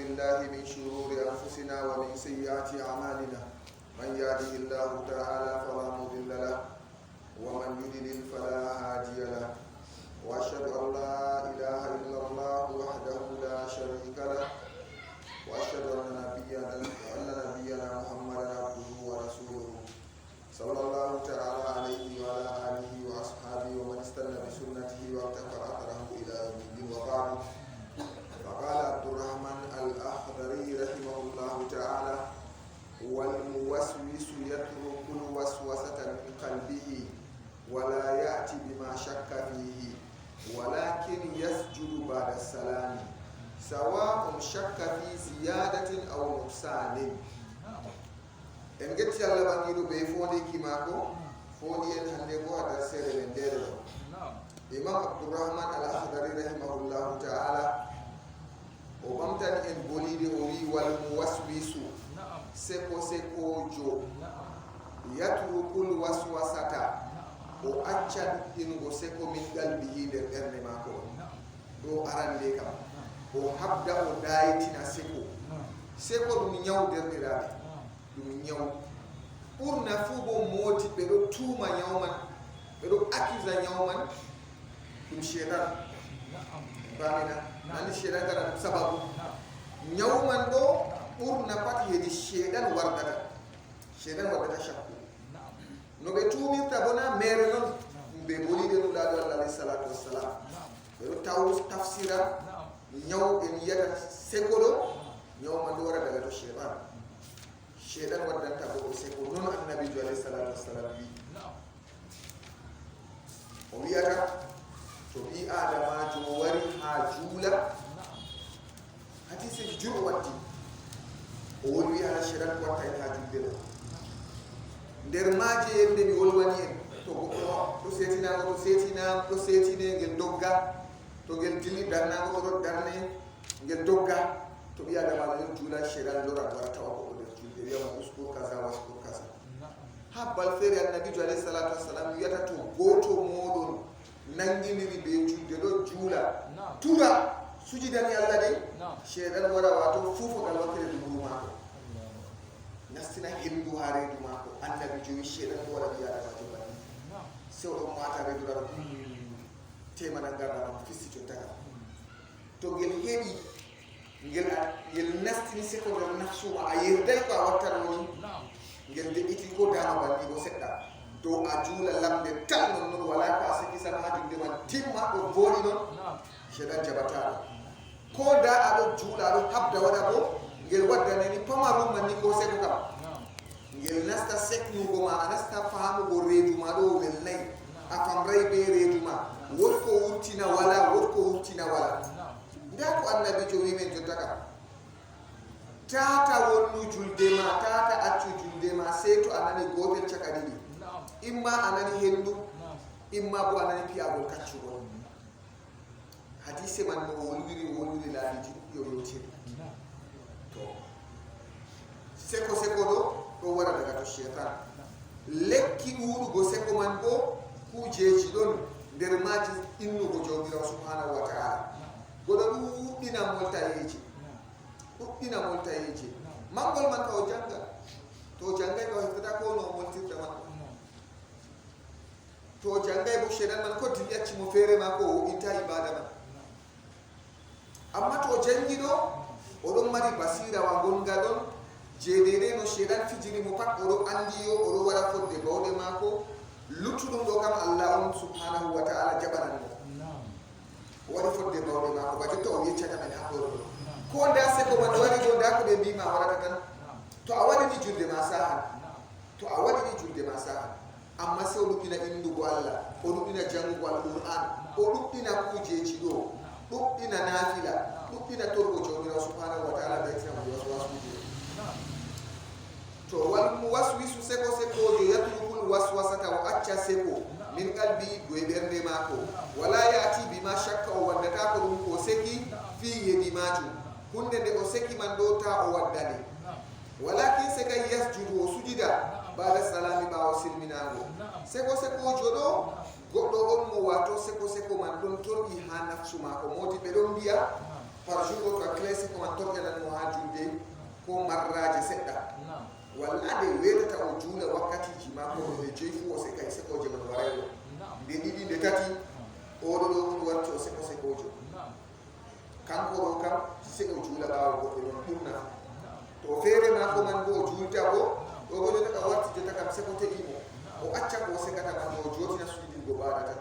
بالله من شرور أنفسنا ومن سيئات أعمالنا من يهده الله تعالى فلا مضل له ومن يضلل فلا هادي له وأشهد أن لا إله إلا الله وحده لا شريك له وأشهد أن نبينا محمدا عبده ورسوله صلى الله تعالى عليه وعلى آله وأصحابه ومن استنى بسنته واقتفى أثره إلى يوم الدين. وبعد، فقال عبد الرحمن الأخضري رحمه الله تعالى: والموسوس يترك الوسوسة من قلبه ولا يأتي بما شك فيه ولكن يسجد بعد السلام سواء شك في زيادة أو نقصان. en getti Allah bangiɗo ɓe fondi kimako fondi en hande ko adar seeɗa men ndere ɗo. Imam Abdurrahman al-Akhdari rahimahullahu ta'ala o ɓamtani en bolide o wi: wal muwaswisu seko sekojo yatrukul waswasata o acca ɗuɗɗingo seko min qalbihi nder ɓernde mako ɗo arande kam o habda o dayitina seko ɗum ñaw derɗiraɓe, ɗum ñaw ɓurna fuu bo mooti ɓe ɗo tuuma ñawman, ɓe ɗo accuse ñawman ɗum shedan. bamina nani shedan kana ɗum sababu ñawman ɗo ɓurna pat hedi shedan waddata shakku. no ɓe tuumirta bona mere noon ɓe bolide ɗum laaɗo Allah alayhi salatu wassalam ɓe ɗo tafsira ñaw ɓe yiyata seko ɗo ñawman ɗo wara daga to shedan waddanta ko seko. non annabijo alayhi salatu wassalam wi o wiyata to ɓi adamajo wari ha juula hadiseji juɗo waddi o woni wi ala shedan ko watta en ha julde ɗo nder maaje yende mi wolwani en to goɗɗo ɗo setine ngel dogga, to ngel dilli darnago ɗo darne ngel dogga, to ɓi adamajo ɗon juula shedan lora wara tawa ko wiyama uskur kaza waskur kaza. ha bal feere annabijo alayhi salatu wassalam wiyata to goto moɗon nangidiri be julde ɗo juula tura sujidani Allah de shedan wara wato fufogal wakkere duburu mako nastina hendu ha reedu mako. annabijo wi shedan ɗo waɗa ɓiyadamajo banni sewɗon mata reeduraɗo temana garnama fisti jottaka to ngel heɓi ngel nastini seko nder nafsuma a yerday ko a wattanoni ngel deɓiti ko dama banni bo seɗɗa dow a juula lamde tan non wala ko a sikisan ha julde man timma ɗo voɗi non shedan jabataɗo. ko da aɗo juula aɗo habda waɗa bo ngel waddaneni pamarum man ni ko seko kam ngel nasta seknugo ma, a nasta famugo reedu ma ɗo welnayi, a famray be reedu ma, wotko wurtina wala nda ko annabijo wimen jotta kam tata wonnu julde ma, tata accu julde ma sey to a nani gotel caka ɗiɗi, imma a nani hendu imma bo a nani piyagol kaccugol. hadise man no wolwiri laabiji yo yewtiri. to seko ɗo wara daga to shaitan. lekki ɗuɗugo seko man bo kujeji ɗon nder maji innugo jawmirawo subhanahu wa ta'ala. goɗo ɗuɗɗina moltayeje mangol man ka o janga, to jangay ka o heftata ko no moltirta man, to jangay bo shedan man ko dilli accimo feere ma ko o inta ibada man. amma to jangi ɗo oɗon mari basira wa gonga ɗon jedede no shedan fijiri mo pat oɗo andi yo oɗo waɗa fodde bawɗe mako. luttuɗum ɗo kam Allah on subhanahu wa ta'ala jaɓanan mo o waɗi fodde bawɗe mako ba jotta o yeccata men ha ɗo ko nda seko man wari ɗo nda ko ɓe mbima warata tan. to a waɗini julde ma sahan amma se o ɗuɗɗina innugo Allah, o ɗuɗɗina jangugo al-Qur'an, o ɗuɗɗina kujeji ɗo, ɗuɗɗina nafila, ɗuɗɗina torgo jawmirawo subhanahu wa ta'ala ɓeytinamo waswasuji. to wal muwaswisu sekojo yatrukul waswasata o acca seko min qalbi doe ɓernde mako wala yati bima shakka o waddata ko ɗum ko seki fi yedi majum, hunde nde o seki man ɗo ta o waddane. walakin seka yasjudu o sujida bada salami ɓawo silminago. sekojo ɗo goɗɗo on mo wato seko man ɗon torɓi ha nafsu mako. modi ɓe ɗon mbiya par jour ko classe ko man torga nan mo ha julde ko marraje sedda walla de wedata o juula wakkati ji ma ko be jeefu o se kay se ko je man warayo de didi de tati o do on warti o se ko jo kanko do kam se ko juula baawo ko don burna to fere ma ko man go juulta ko o go de ka warti de takam se ko te imo o acca ko se kata man o jotina sudi go baadata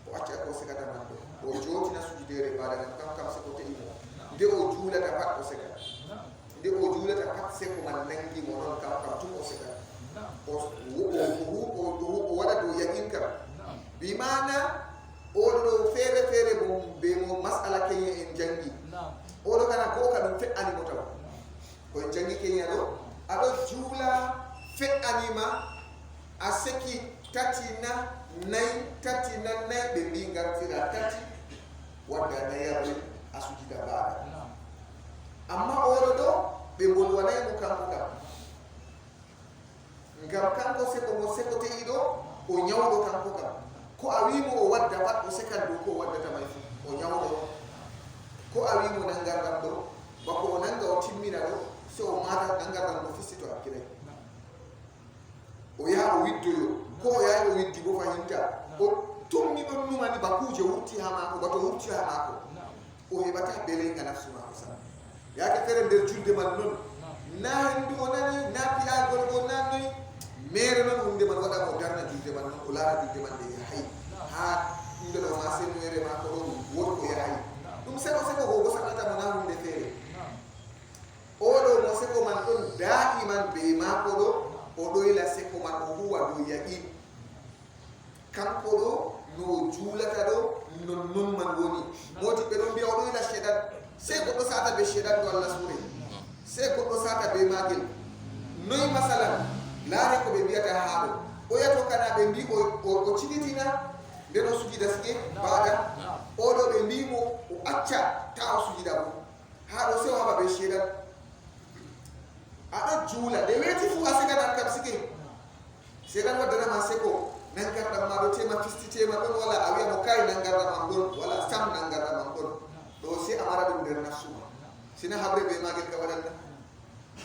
o acca ko se kata man o jotina sudi de baadata kam se ko te imo de o juula ta pat o se kata de o juula ta pat se ko man nangi mo non kam tum o se kata o wada do yakin kam bi mana o do fere bo be mo masala kenya en jangi o do kana ko ka dum fe ani mo taw ko en jangi kenya do ado juula fe anima a seki tatina nay be bingar tira tati wadda na yabe asujida baada amma o do be bol wanay mo kanko kam ngam kanko se ko mo se ko te ido o nyawdo kanko kam ko awimo o wadda pat o sekando ko wadda tamay o nyawdo ko awimo nangar do bako o nanga o timmina do so o mata nangar do fisito akile o ya o widdoyo ko o ya o widdi bo fahinta o tummi don numani bakuje wutti ha mako bato wutti ha mako o hebata bele ngana suma ko sa ya ka fere der julde man non na hindu onani na piya golgo nanni mere non hunde man wada mo darna julde man non o lara julde man de hay ha inde do ma sen mere ma ko won ko ya hay dum seko go sakata mo na hunde fere o do mo seko man don daiman be ma ko do o do ila seko man o huwa do yaqin kanko do no juulata do non man woni moti be don biya o do ila shedan se ko do sata be shedan do Allah sure se ko do sata be magel noy masalan laare ko be biyata haado o yato kana be mbi o cigitina de no sujida ske baada o do be mbi mo o acca ta o sujida mo haado se waba be shedan ada juula de weti fu asika dan kam sike shedan wadana ma seko nangar da ma do tema fisti tema don wala awiya mo kay nangar da mangol wala sam nangar da mangol do se amara dum der nafsu sina habre be magel ka wadanna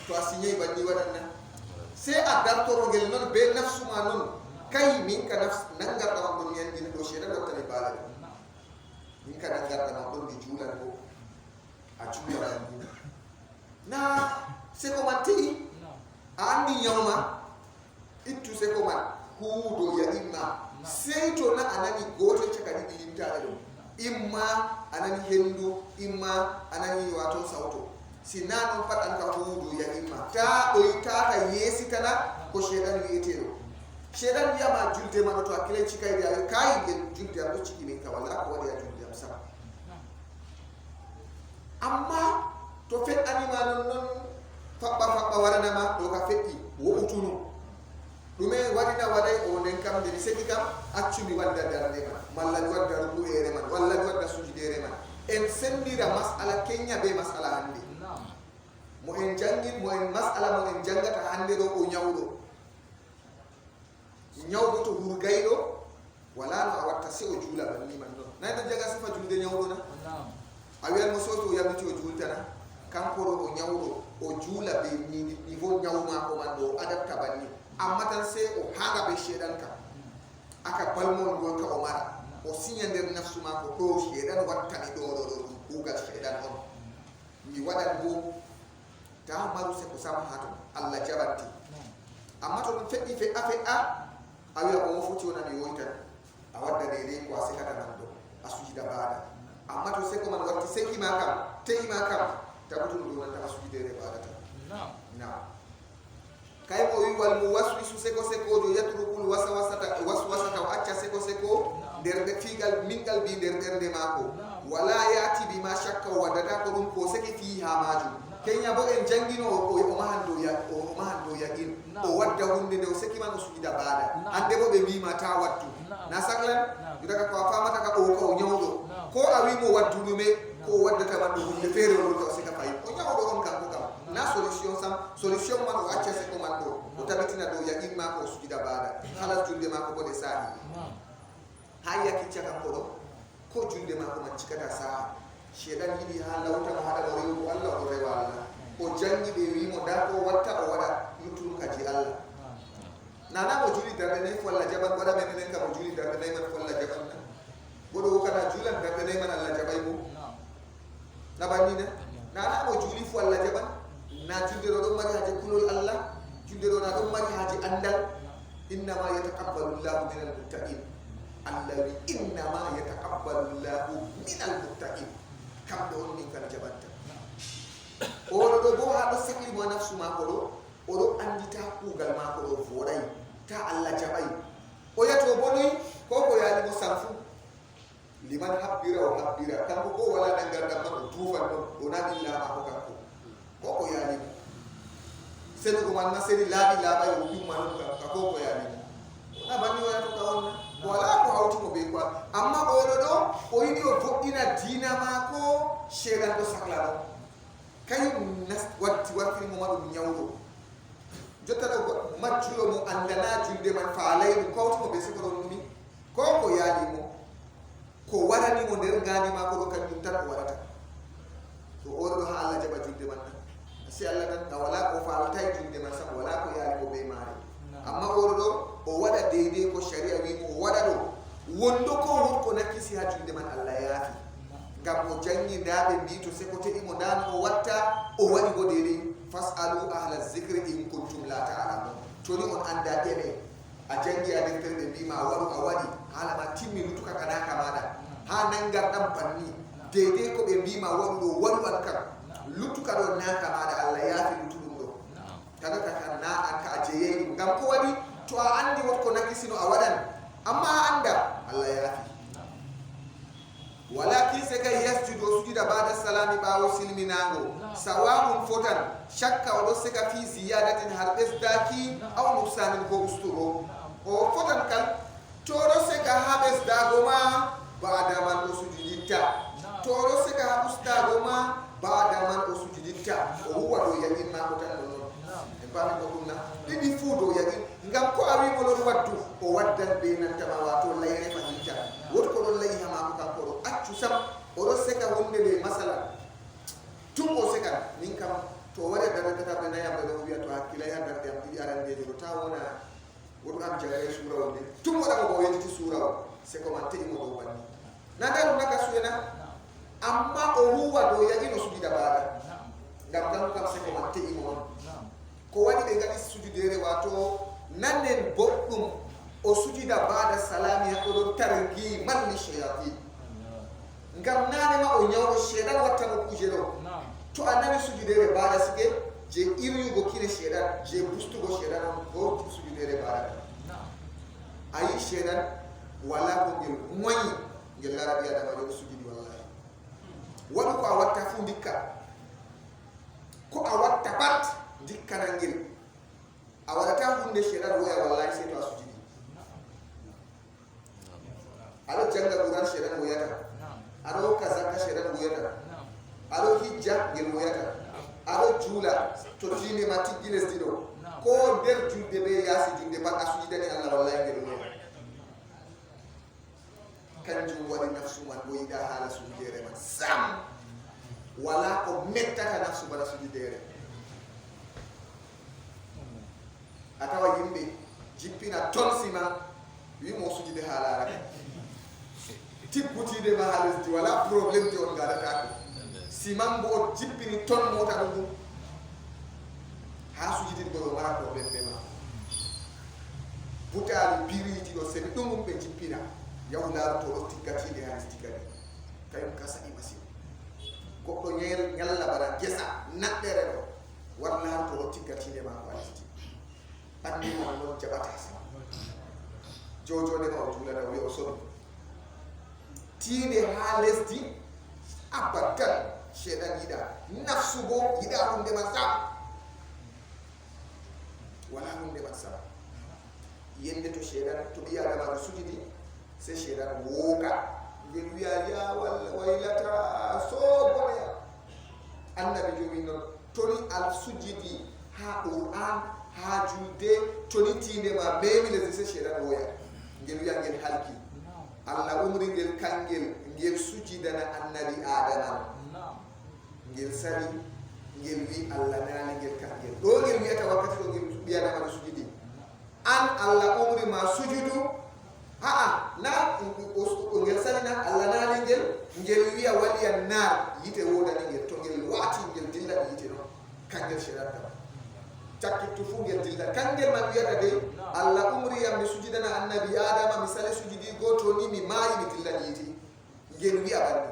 to asinyai bandi wadanna se adar to rogel non be nafsu ma non kay min ka nafs nangar da mangol yan din do shedan do tani bala min ka nangar da mangol di julan ko a julan na se ko mati andi yawma ittu se ko man huudo ya imma sey to na anani goto cakadi ɗilimtaɗe ɗum imma anani hendu imma anani wato sawto si na ɗum pat an ka huudo ya imma ta ɗoy tata yeesitana ko sheɗan wiyeteɗo sheɗan wiyama julde maɗo to hakkile cikayde ayo kayi gen julde am ɗo ciki min ka walla ko waɗi a julde am sam amma to feɗɗanima non faɓɓa waranama ɗo ka feƴƴi wo'utunu ɗume waɗina waɗay o nden kam nde mi seki kam accumi wadda darde man malla mi wadda ruku'ere man walla mi wadda sujudere man en sendira masala kenya be masala hande mo en jangin mo en masala mo en jangata hande ɗo o ñawɗo to hurgayɗo wala no a watta se o juula banni man ɗon nayi ɗon jaga sifa julde ñawɗo na a wiyan mo soto o yamiti o juultana kanko ɗo o ñawɗo o juula be niveau ñawmako man ɗo o adapta banni amma tan se o haga be shedan ka aka balmol gol ka o mara o signa nder nafsu mako ɗo shedan wattani ɗo kugal shedan on mi waɗan bo ta maru se ko sama ha ton Allah jabanti amma to ɗum feƴƴi fe'a a wiya o foti wonani yoytan a wadda dede ko a sekata man ɗo a sujida baada amma to seko man watti sekima kam te'ima kam tabutum ɗo nanta a sujidere baadata na kay mo wi wal muwaswisu seko jo yatrukul waswasata o acca seko der be figal mingal bi der bernde mako wala yati bima shakka wadata ko dum ko seki fi ha maju kenya bo en jangino o mahando yaqin o wadda hunde de o seki man o sujida baada ande bo be bima ta wattu na saglan daga ko famata ka o ko nyawdo ko awi mo waddu dume ko waddata man hunde fere o ko seka fay o nyawdo on kan na solution man o acca se ko man do o tabitina do yaqin ma ko sujida baada halas julde ma ko de sahi hayya ki caka ko do ko julde ma ko man cikata saha shedan yidi ha lawta mo hada rew ko Allah o rewa Allah o jangi be wi mo da ko watta o wada lutul kaji Allah nana mo juli darbe nay walla jaban wada men nen ka mo juli darbe nay man walla jaban na bodo kana julan darbe nay man Allah jabay mo na bani ne nana mo juli fu walla jaban na julde do mari haje kulul Allah julde do na do mari haje andal inna ma yataqabbalu Allahu minal muttaqin allazi inna ma yataqabbalu Allahu minal muttaqin kam do ni kan jabanta o do bo ha do sakli mo nafsu ma ko do o do andita kugal ma ko do foray ta Allah jabay o yato bonoy ko yaali mo sanfu liman habbira o habbira kan ko wala dangar dam ma tufan do na illa ma ko kan ko yaali senu ko man naseri laabi laabay o dum man ko yaali na banni o yato ka wonna wala ko hawti mo be ko amma o do o yidi o foddina dina ma ko shedan do sakla kayum nas watti mo madu nyawdo jottata ko majjulo mo andana julde man faalay ko to be siko don ni ko yaali mo ko warani mo der gani ma ko do kan dum tan warata to o do ha Allah jaba julde man si Allah tan wala ko faalata julde man sam wala ko yaali ko be mari amma o do o wada deede ko sharia wi mo wada do wondo ko wurko nakisi ha julde man Allah yaafi ngam o jangi daabe mbi to se ko tedi mo dan o watta o wadi go deede fasalu ahla zikri in kuntum la ta'lamun to ni on anda debe a jangi a deftere bi ma waru a wadi hala ma timmi lutuka kana kamada ha nangar dam panni deede ko be bi ma waru do waru an kam lutuka do na kamada Allah yaafi lutudum do kaga ka na an ka ajeyi ngam ko wadi to a andi wat ko nakisino a wadan amma anda Allah yaafi walakin seka yasjudu sujida ba'da salami bawo silminango sawabun fotan shakka wado seka fi ziyadatin harbes daki aw nuksanin ko usturo o fotan kal toro seka habes dagoma ba'da man usujidita toro seka habus dagoma ba'da man usujidita o huwa do yakin ma ko tan non e bami ko kunna didi fudo yakin ngam ko awi mo lon waddu o waddan be nan tamawato layre fa hita wot ko don layi hama ko ko accu sam o do seka wonde be masala tum o seka min kam to wada dara data be na yamba do wiya to hakila ya dar dem di arande do ta wona wodo am jare sura wonde tum wada ko yeti sura se ko man tedi mo do banni na daru naka suena amma o huwa do yagi no sujida bada ngam kam se ko man tedi mo ko wadi be ngati sujudere wato nanen boddum o sujida bada salami ha do targi man li shayatin ngam nane ma o nyawdo shedan watta mo kujero to anani sujudere bada sike je iri go kire shedan je bustu go shedan go sujudere bada ayi shedan wala ko ngel moyi ngel larabi ada ma do sujudi wallahi wadu ko watta fu dikka ko a watta pat dikka nangel a warata hunde shedan woya wallahi sai to sujudi alo janga quran shedan woyata alo kazaka shedan woyata alo hijja ngel woyata alo jula to dine mati gines dido ko der julde be yasi julde ba asujidani Allah wallahi ngel woyata kanjum wadi nafsu man boyida hala sujudere man sam wala ko mettata nafsu bala sujudere atawa yimbe jippina ton sima wi mo sujude hala rek tibbutide ma halisdi wala problème de on gadata ko siman bo jippini ton mota dum ha sujudi do wala problème be ma butali biriji do sen dum be jippina yawla to do tikati de halisdi kadi kayum kasa imasi ko do nyalla bara gesa naddere do wala to do tikati de ma halisdi andi mo non jabata jojo de ma jula da wi o so tiide ha lesdi abadan shedan yida nafsu bo yida hunde man sa wala hunde man sa yende to shedan to biya da ma sujudi se shedan woka ngel wiya ya walla waylata so boya annabi jomi non toni al sujudi ha qur'an ha julde toni tiinde ma memi le se shedan woya ngel wiya ngel halki Allah umri ngel kangel ngel sujidana annabi adama ngel sali ngel wi Allah nani ngel kangel do ngel wiata wakkati do ngel biyana ma sujudi an Allah umri ma sujudu na ngel sali na Allah nani ngel wiya waliyan nar yite wodani ngel to ngel wati ngel dilla yite no kangel shirata cakkitu fu ngel dilla kangel ma wiyata de Allah umri yam mi sujidana annabi adama misale sujudi goto ni mi mayi mi dilla yite ngel wiya bandi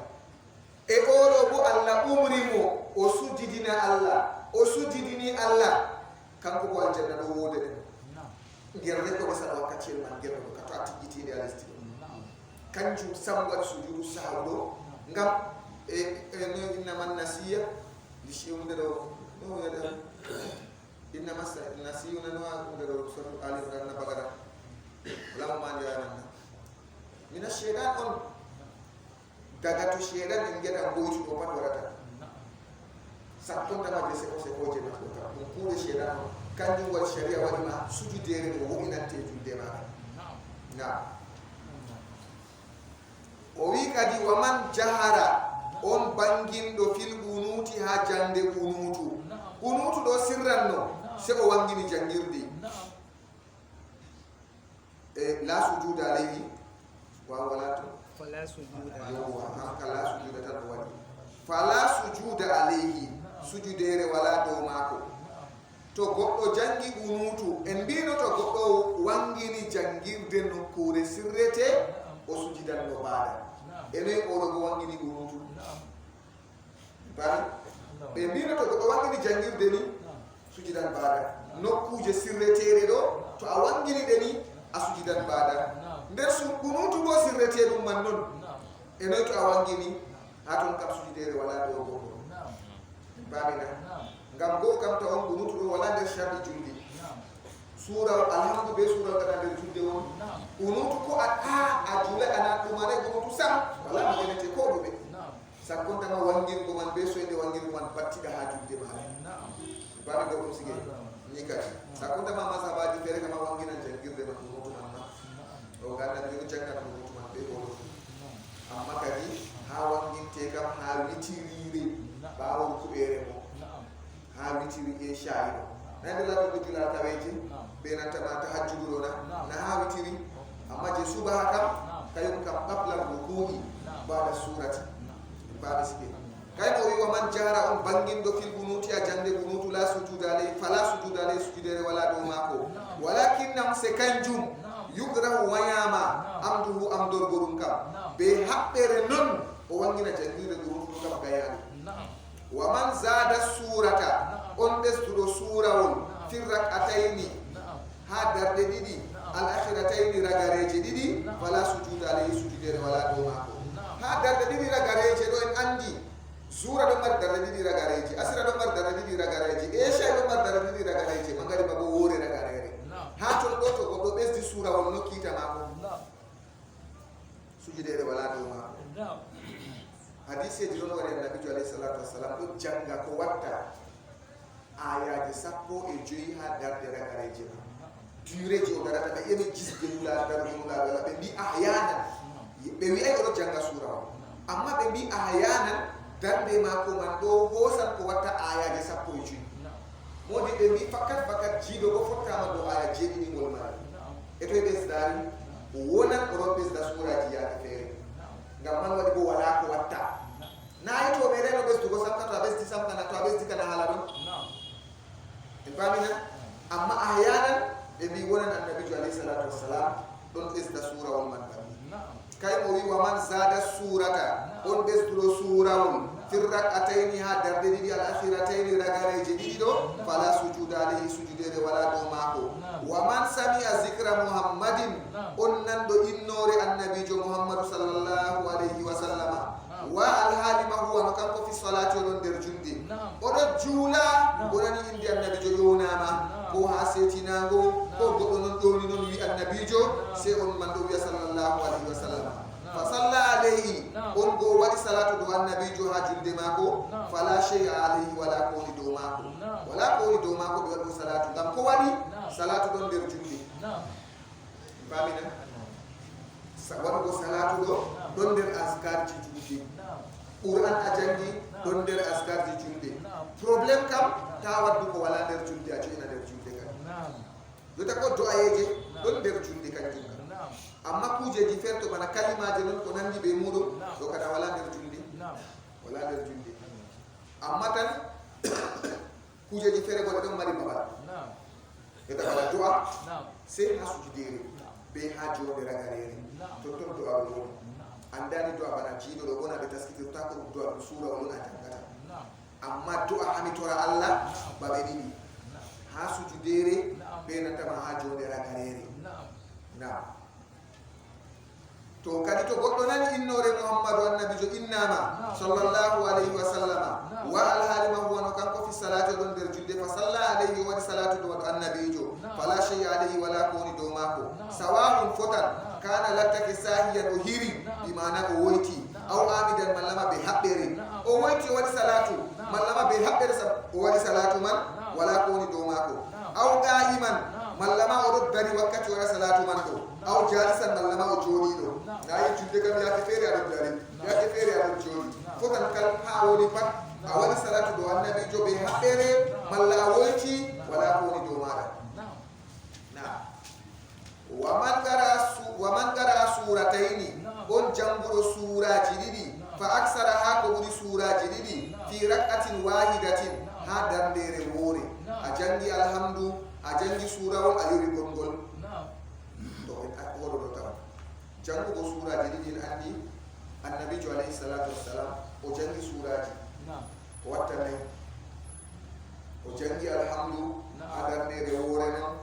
e oɗo bo Allah umri mo o sujidina Allah o sujidini Allah kanko ko aljanna ɗo wode ɗen ngel rekko sala wakkati man ngel ko kato attijitide alisti kanjum sam waɗi sujudu sahu ɗo ngam no innaman nasiya li shewde ɗo no wiyata innama nasiyuna no wonde ɗo sotu ali imran na bagara lamma ndiyananna mina sheytan on daga to sheytan en geɗa goytu ɗo pat waɗata sakkontama de sekoje ma ɗo kam ɗum kuuɗe sheytan on kanjum waɗi sharia waɗima sujudere ɗo wo'inante julde maɗa na o wi kadi waman jahara on banginɗo fil unuti ha jande unutu unutu ɗo sirranno se o wangini jangirde la sujuda alayhi wala to fala sujuda kala sujuda tan o waɗi fala sujuda alayhi sujudere wala dow maako to goɗɗo jangi unutu en mbino to goɗɗo wangini jangirde nokkure sirrete o sujidan no baada enoy oɗo go wangini unutu bari ɓe mbino to goɗɗo wangini jangirde ni sujidan baada nokkuje sirretere ɗo to a wangini ɗe ni a sujidan baada nder unutu bo sirrete ɗum man non enoy to a wangini ha ton kam sujudere wala dow goɗɗo bamina ngam go kam taw on unutu ɗo wala nder shardi juldi sura alhamdu be sura kada nder julde won unutu ko a jula ana ɗumare unutu sam wala mo genete ko ɗuɓe sakkontama wangirgo man be soyde wangirgo man battiɗa ha julde maɗa bami go ɗum sige ni kadi sakkontama masabaji fere kama wanginan jangirde man unutu man ma o gandan jogo jangan unutu man be oɗo amma kadi ha wanginte kam ha witirire ɓawon kuɓere mo ha witiri e shayi ɗo nande laɓeɓe jula taweje ɓe nantama tahajjudu ɗo na ha witiri amma je subaha kam kayum kam qablal ruku'i bada surati bada sike kayno wi waman jara on banginɗo fil bunuti a jande bunutu la sujuda alay fala sujuda alay sujudere wala dow maako walakinnam se kanjum yugrahu wayama amduhu amdorgo ɗum kam be haɓɓere non o wangina jangirde bunutu ɗo kam gayaɗo waman zada surata on ɓesduɗo surawol firrak atayni ha darɗe ɗiɗi al akhiratayni ragareje ɗiɗi wala sujuda alayhi sujudere wala dow maako ha darɗe ɗiɗi ragareje ɗo en andi zura ɗo mari darɗe ɗiɗi ragareje asira ɗo mari darɗe ɗiɗi ragareje esha ɗo mari darɗe ɗiɗi ragareje magari ma bo woore ragarere ha ton ɗo to goɗɗo ɓesdi surawol nokkita maako sujudere wala dow maako hadiseji ɗon waɗi annabijo alayhi salatu wassalam ɗo janga ko watta ayaji 15 ha darde ragareje ma dureji o darata ɓe ƴemi gisde wulaɗo wala ɓe mbi ahyanan ɓe wi'ay oɗo janga surawa amma ɓe mbi ahyanan darde mako man ɗo hosan ko watta ayaji 15 modi ɓe mbi fakat jiiɗo bo fottama dow aya jeeɗiɗingol maɗa e to e ɓesdari o wonan oɗon ɓesda suraji yaade feere ngam man waɗi bo wala ko watta nayi to ɓe reno ɓesdugo samka to a ɓesdi samkana to a ɓesdi kana haala ɗon en famina amma ahyanan ɓe mbi wonan annabijo alayhi salatu wassalam ɗon ɓesda surawol man banni kay mo wi waman zada surata on ɓesduɗo surawol firrak atayni ha darde ɗiɗi al akhiratayni ragareje ɗiɗi ɗo fala sujuda alayhi sujudere wala dow maako waman sami'a zicra muhammadin on nanɗo innore annabijo muhammadu sallllahu alayhi wa sallama wa alhaalima huwa no kanko fi salati oɗon nder julde oɗo juula gonani inde annabijo ƴownama ko ha setinago ko goɗɗo non ƴowni noon wi annabijo se on man ɗo wiya sallllahu alayhi wa sallam fa salla alayhi on go waɗi salatu dow annabijo ha julde maako fala chey alayhi wala kowoni dow maako wala kowoni dow maako ɓe waɗgo salatu ngam ko waɗi salatu ɗon nder julde famina waɗugo salatu ɗo don der azkar ji julde Quran a jangi don der azkar ji julde problem kam ta waddu ko wala der julde a joina der julde kan yota ko do ayeje don der julde kan junga amma kuje ji ferto bana kalimaje non ko nandi be mudum do kada wala der julde wala der julde amma tan kuje ji fere ko don mari baba yota kala du'a sai hasu jidere be hajo de ragarere to du'a lo andani du'a bana jido do gona be taskiti ta ko du'a sura wala jangata amma du'a hani tora Allah babe dini hasu jidere be na tama hajo de ragarere na to kadi to goddo nani innore Muhammadu annabi jo innama sallallahu alaihi wasallam wa al halima huwa no kanko fi salati don der julde fa salla alaihi wa salatu do annabi jo fala shay alaihi wala koni do mako sawa'un fotan kana lattaki sahiyan uhiri bimana o woyti aw amidan mallama be habbere o woyti wa salatu mallama be habbere o wa salatu man wala koni do mako aw qa'iman mallama o do dari wakkati wa salatu man do aw jalisan mallama o jodi do nayi julde kam ya fere ado dari ya fere ado jodi fotan kal ha woni pat a wani salatu do annabi jo be habbere malla woyti wala koni do mada na wa man qara surataini on janguro suraji didi fa aksara ha ko buri suraji didi fi rak'atin wahidatin ha dandere wore a jangi alhamdu a jangi sura on ayuri gongol to en akoro do tam jangu go suraji didi andi annabi jo alayhi salatu wassalam o jangi suraji o wattane o jangi alhamdu a dandere wore non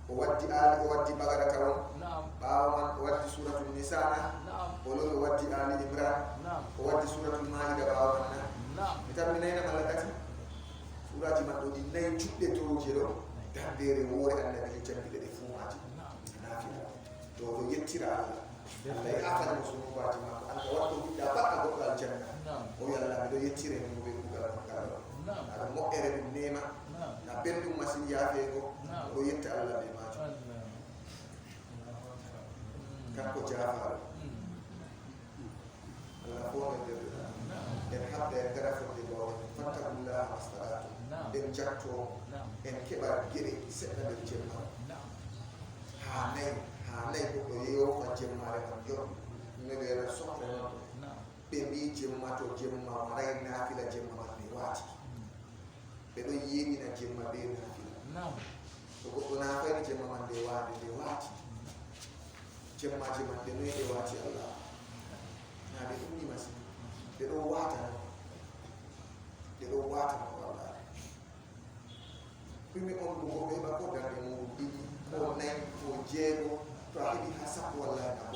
o waddi ali o waddi bagara karon bawo man o waddi suratul nisa o lo waddi ali imran o waddi suratul maida bawo man mi tamminayna malakati suraji man do di nay judde to jero dandere wore annabi jo jambide de fumaji nafila to yettira Allah Allah ya afana musuno baji ma anda waddo bidda bakka go aljanna o yalla mi do yettire mo be bugal makalo ada mo ere nema na bendu masin yafe ko o yetta Allah be maji kanko jafar Allah ko de en habde en gara fo de bo fattakullah mastaratu en jatto en keba gere sedda be jemma ha nay ko do yo fa jemmare man yo ne be ra sokre be bi jemma to jemma maray na fila jemma man be wati be do yini na jemma be na fila to ko na fa ni jemma man be wati jemma de ne de wati Allah na be dum ni masi de do wata Allah primi on ko be ba ko dande mo didi ko nay ko jego to hebi hasab wallahi na ko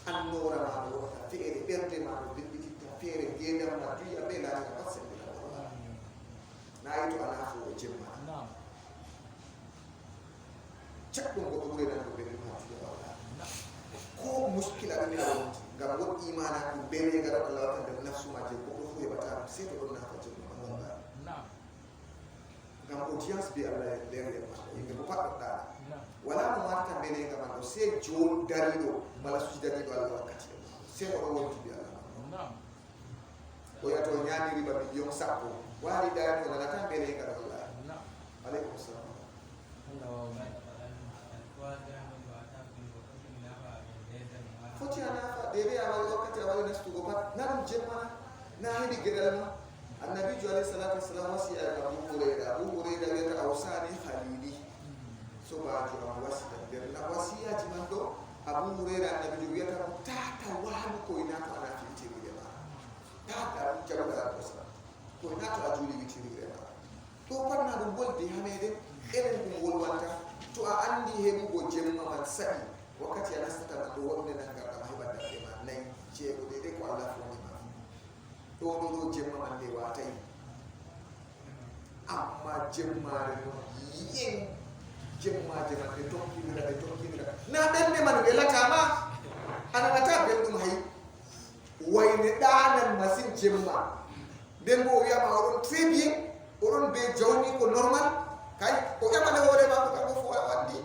annora ma do fere berde ma do bibiti fere geda ma tuya be la ka passe na ito ana fo jemma cakko ko do re na ko be ma tuya wala ko muskila be la ngam won imana ko be ne ngara Allah tan da nafsu ma je ko do fu e bata se to na ko jemma wala ngam audience be Allah leere ma yimbe ko fadda da wala mo warta be ne ngam ko se jol darido mala sujda di Allah wakati se ko wonti be Allah o ya to nyaani riba bi yom sappo wali da no la tan be ne ngam Allah alaikum salam foti ana fa debe awal wakati awal nastu go pat narum jemma na hedi gedal annabi alayhi salatu wassalam wasi Abu Hurairah yata awsani khalili so ba ju wasi der la wasiya ti man do Abu Hurairah annabi yata tata wahal ko ina to ana fi tibi de ma tata jabala wassalam ko ina to ajuli bi tibi de ma to parna dum boldi hamede enen dum wolwanta to a andi hebu go jemma man sa'i wakati anastata do wonde nan garda mahibada de ma nay cego de ko Allah fo ni ma do jemma man de watay amma jemmare no yin jemmaje man de tokkira na bende man welata ma anata beldum hay wayne danan masin jemma den bo wiya ma oron très bien oron be jawni ko normal kay ko yamane hore ma ko fo wandi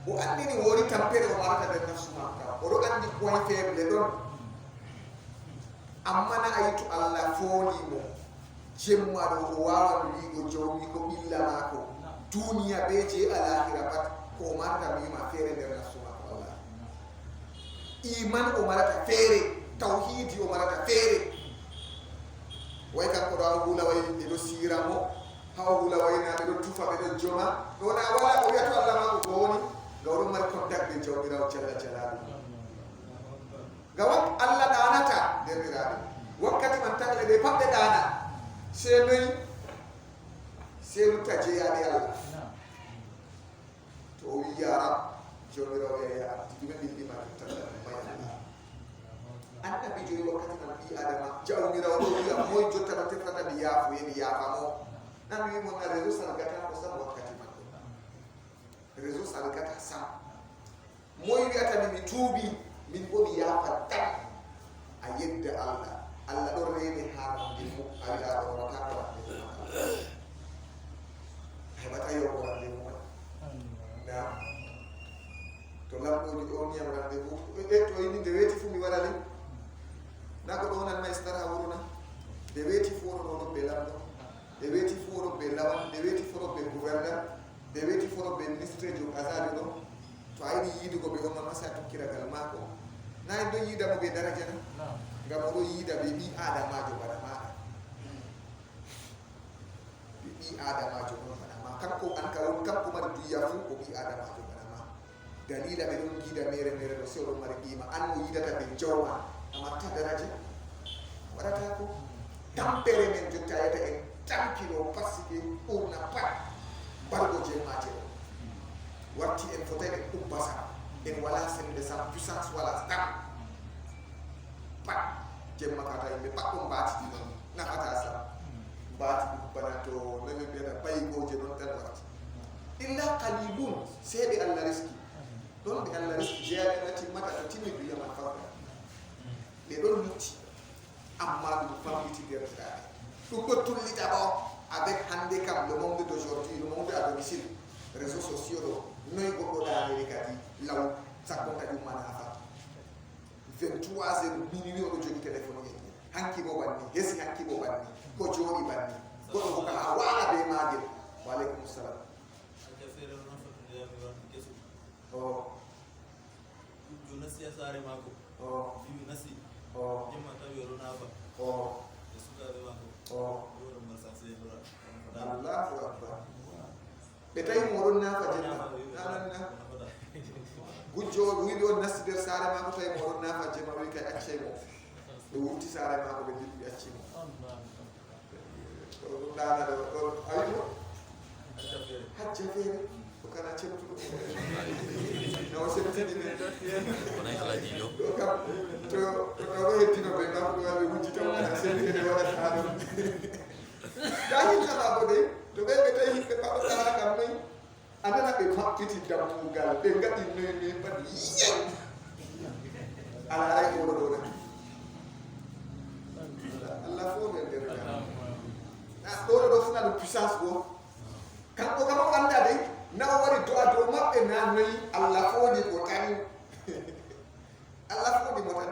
o andi ni wori tampere o warata de nafsu makka o do andi ko ay feble don amma na ayitu Allah foni mo jemma do o wawa ligo jawmi ko billa mako duniya be je alakhirah pat ko marta mi ma fere de nafsu makka Allah iman o marata fere tauhidi o marata fere way kan ko do hula way do siramo haw hula way na do tufa be do joma do na wala o yato Allah ma ko woni gawru mar contact be jawmirawo jalla jalalu gawat Allah danata derirabe wakkati man tagle be pabbe dana senoy senu taje ya Allah to ya rab jawmirawo ya tibe bildi ma talla annabi joyi wakkati man bi adama jawmirawo do ya moy jotta ba tefata bi ya fu yeni ya famo nan wi mo na rezo salgata ko sam wakkati man rezo salgata sam moy wi atami mi tubi min bo mi ya fatta a yedda Allah do reeni ha mo di fu ala do rata ko ay bata yo ko ande mo na to lamdo di on yam rande bu e to ini de weti fu mi warali nako do nan maestara wuruna de weti fu no be lamdo de weti fu no be lawan de weti fu no be gouverneur de weti fu no be ministre jo azali do to ayni yidi ko be on masa to kiragal mako na do yida mo be daraja na ngam do yida be bi adama jo bana ma bi adama jo bana ma kan ko an ka kan ko mar duya fu ko bi adama jo bana ma dalila be don yida mere do sero mar bima an mo yida ta be jawma amma ta daraja warata ko tampere men jotta yata en tankilo pasike urna pat bargo je mate warti en fotay en ubbasa en wala sen de sa puissance wala stam pat jemma kata yimbe pat ko baati di don na ata sa baati ko banato nebe be bay go je don tan warti illa qalilun sebe Allah riski don be Allah riski je ya nati mata to timi bi ya mafa le don lutti amma du famiti der da tout ko tulli d'abord avec handicap le monde d'aujourd'hui le monde à domicile réseaux sociaux noy go do da america di law sakko ta du manafa 23 millions de joni téléphone ni hanki bo banni hesi hanki bo banni ko joni banni ko do ka wala be magel wa alaikum assalam oh jona siyasare mako oh bibi nasi oh jema ta yoro na ba oh suka be mako oh yoro masase dora Allahu akbar betay moron na fa jenna nanana gujjo wi do nasder sare ma ko tay moron na fa jema wi kay acce mo do wuti sare ma ko be dilbi acce mo Allah ko dana do ayo hajja fere ko kana cemtu no se tidi ne on ay kala jijo kam to hettino be na ko wala wuti taw na se ne wala taado dani kala bo de to be tay be ba kala kam nay anana be mappiti dammugal be ngadi ne pat yiyen ala ay ko do na Allah fo be der na do funa do puissance go kan ko kam anda de na wari do ado mabbe na noy Allah fo di ko tan Allah fo di mo tan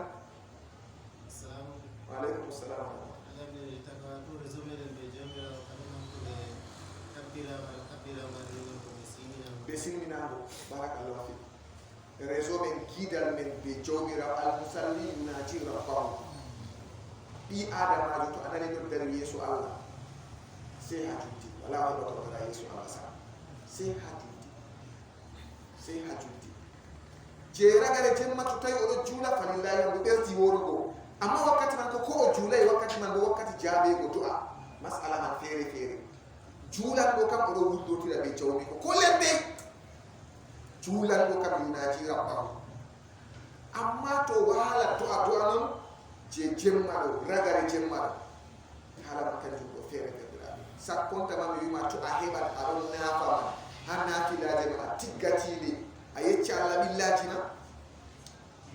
assalamu wa alaikum assalam ala be takatu rezomere be jemira kanama ko be kabira ma ko be simina do barakallahu fi rezo men gidal men be jawmira al musalli yunaji rabbahu bi adama to anani do der yesu Allah sai hatuti wala wa do der yesu Allah sa sai hatuti je ragale jemma to tay o jula falillahi wa berti worugo amma wakkati man ko julay wakkati man do wakkati jaabe go du'a mas'ala man fere julan do kam do wuddotira be jawmi ko lembe julan do kam yunaji rabbahu amma to wala to addu'a non je jemma do ragare jemma do hala makkan do fere sakkonta ma mi ma to a hebat aron nafa hanna filaje ma tiggati a yecca Allah billahi na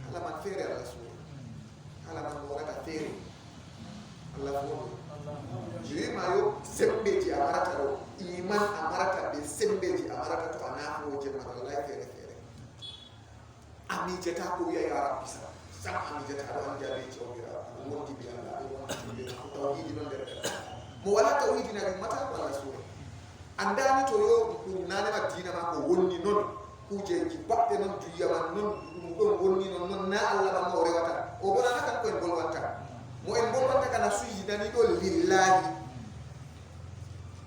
Allah man fere Allah subhanahu Allah man wata fere Allah fo je ma yo sembeji amarata ro iman amarata be sembeji amarata to ana ko je ma Allah fere ami jeta ko ya rabbi sama ami jeta do an jabe jawira wonti bi Allah wonti bi tawhid non der mo wala tawhid na mata wala sura andani to yo nane ma dina ma ko wonni non kuje ki batte non duya man non dum wonni non na Allah ba mo rewata o bona kan ko en bolwata mo en bolwata kana suyi dani do lillahi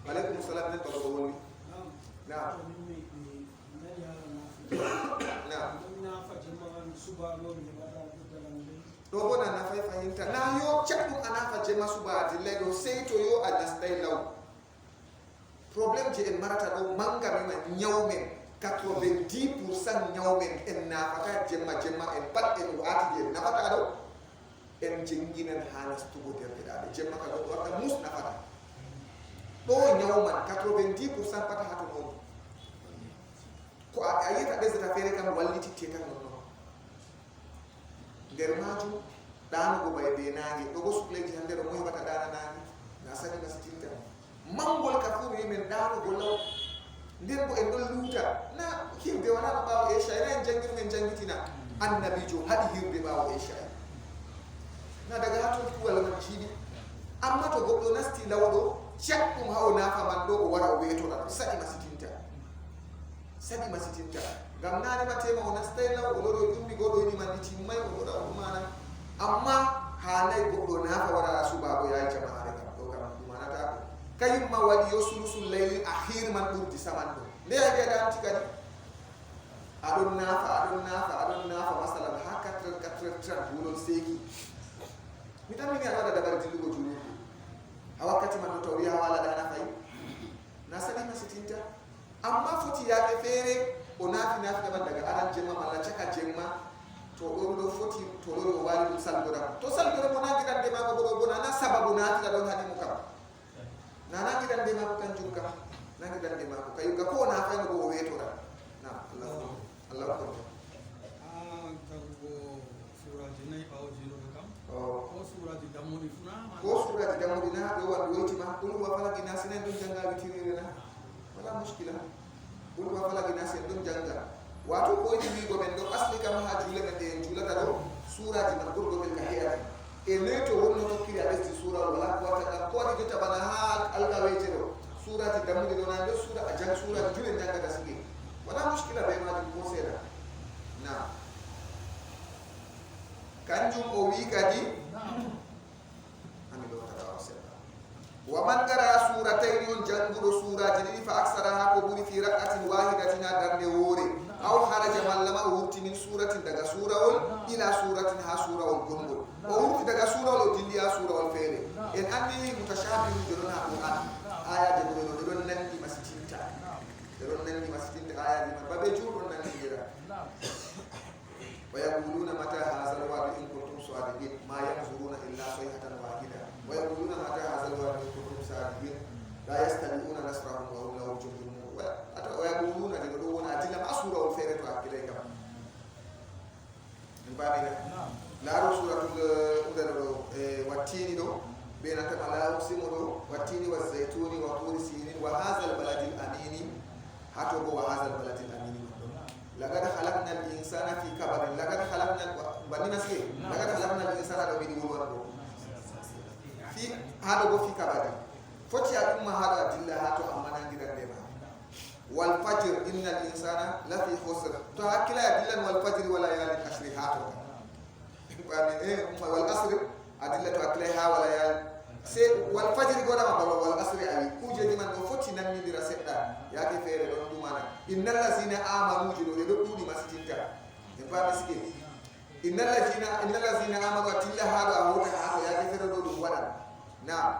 alaikum salam ne to wonni na do bona na fay fayinta na yo chakku ana fa jema suba di ledo sey to yo adastay law problem je en marata do manga mi ma nyawmen 90% nyawmen en na fata jema en pat en waati je na fata do en jinginen halas tugo derde jema ka do wata mus na fata do nyawman 90% pata hatu no ko ayita desata fere kam walliti tetan non nder maju dano go bay be nangi do go sukleji hande do moy bata dana nangi na sani na sitinta mangol ka fu yemen dano go law nder bo en do luta na himbe wana no bawo e shayra en jangir men jangitina annabi jo hadi hirbe bawo e shay na daga hatu ku wala man cidi amma to goddo nasti lawdo chakkum hawo na fa man do o wara o weto na sani masitinta gam nane ma tema o nastay law o loro dumbi godo ni man timmay o goda o mana amma hanay goddo na fa wara subabo yaay jamaare kam do kam dumanata kayum ma wadi yusulusul layl akhir man burdi samando ne ay dan tikadi adon nafa masalan ha 4 bulon seki mitamini ala dabar dilugo julu hawakati man to wiya wala dana fay na sani masitinta amma foti yake fere o nafi daban daga aran jemma malla caka jemma to do foti to do wali salgora to salgora mo nangi dan de ma ko bona na sababu nafi da don hadi mukam na nangi dan de ma ko kan jukka nangi dan de ma ko kayu ga ko na fa no weto ra na Allah ko ko surah jinai au jiro kam ko surah damudi na do wa do ma ko wa fala dinasine dun janga bitirire na wala muskila bulu wa fala gina sen dum janga wato ko di go ben do asli kam ha jule men de jula ta do sura di man gurgo ben ka hayati e ne to wonno to kiri asti sura wala ko ta ko di jota bana ha al gaweje do sura di damu do na do sura ajak sura di jule janga da sigi wala muskila be ma di ko sera na kanjum o wi kadi ami do ta wa sera ومن قرأ سورتين جنبه سورة جديد فأكثرها قبول في ركعة واحدة درن ووري أو خرج من لما ورت من سورة دغا سورة إلى سورة ها سورة الجنب ورت دغا سورة الدنيا سورة الفيل إن أني متشابه درنا القرآن آية درن نندي مسجدتا آية من باب جور نندي ويقولون متى هذا الوعد إن كنتم صادقين ما ينظرون إلا صيحة واحدة ويقولون متى هذا الوعد إن كنتم صادقين لا يستطيعون نصرهم وهم لهم جند ويقولون يقولون أتلم أسورة الفيرة وأكليك من بابنا لا سورة والتين دو بين لا أقسم دو والتين والزيتون وطور سينين وهذا البلد الأمين حتى وهذا البلد الأمين لقد خلقنا الإنسان في كبد لقد خلقنا الإنسان في هذا في كبد فتي أم هذا دلها هاتو أمانا جدا دما والفجر إن الإنسان لفي خسر تأكل دلا والفجر ولا يالي أشري هاتو والأسر أدلة أكلها ولا يالي والفجر قولا ما بلو والأسر أبي كوجة دمان وفتي نمي دراسة يا كفير دون دومانا إن الذين آمنوا جلو يدقوا دي مسجدك نفهم سكين إن الذين آمنوا تلا هذا أهوت هذا يا كفير دون دومانا نعم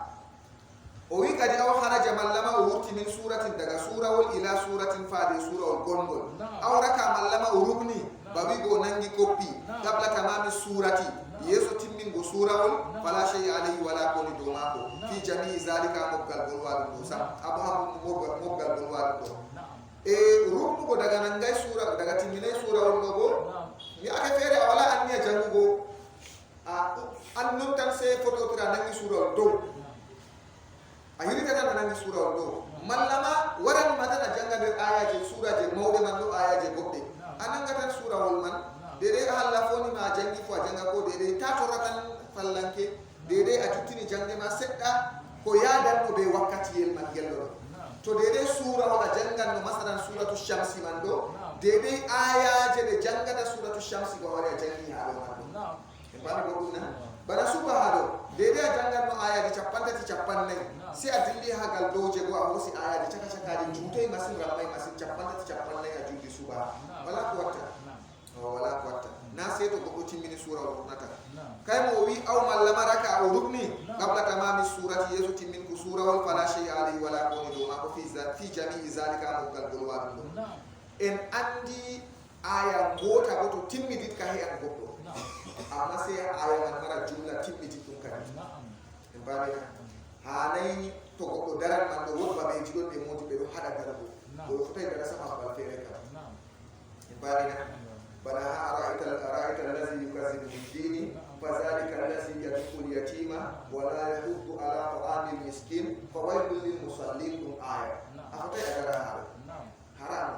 وي كدي أو خرج من لما أورت من سورة دغا سورة إلى سورة فادي سورة الغنبل أو ركع من لما أوربني بابي غو نانغي كوبي قبل تمام السورة يسو تمين غو سورة فلا شيء عليه ولا كون دوماكو في جميع ذلك مبغل بلوار دوسا أبهم مبغل بلوار دو rubu ko daga nangai sura daga timine sura won go mi aka fere wala anniya jangugo an non tan se photo tra nangi sura do ahiri tan nangi sura do mallama waran madana janga de aya je sura je mawde man do aya je gobbe ananga tan sura wol man dede halla foni ma jangi fo janga ko dede tato rakan fallanke dede a juttini jange ma sedda ko yadan no be wakkati yel mangello to dede sura wala jangan no masalan suratu shamsi man do dede aya je de jangata suratu shamsi ko wala jangi ha do man e bana go duna bana suba hado dede jangan no aya di capanta ti capanne si adilli ha gal doje go a hosi aya di caka di jutay masin ramay masin capanta ti capanne a julli suba wala ko watta wala ko watta na seto ko timmini sura o nata kay mo wi aw mallama raka o rukni qabla tamami surati yeso timmin ko sura wal fala shay ali wala ko do ma ko fi jami'i zalika mo gal golwa dum en andi aya gota go to timmidit ka he an goddo amma sai aya man mara jumla timmiti dum kan en babe hanay to goddo daran man do wobba be jidon be moti be do hada garabo do fotay dara sama bal fere ka en babe بنا أرأيت الذي يكذب بالدين فذلك الذي يدعو اليتيم ولا يحض على طعام المسكين فويل للمصلين آية أفتى أجرا هذا حرام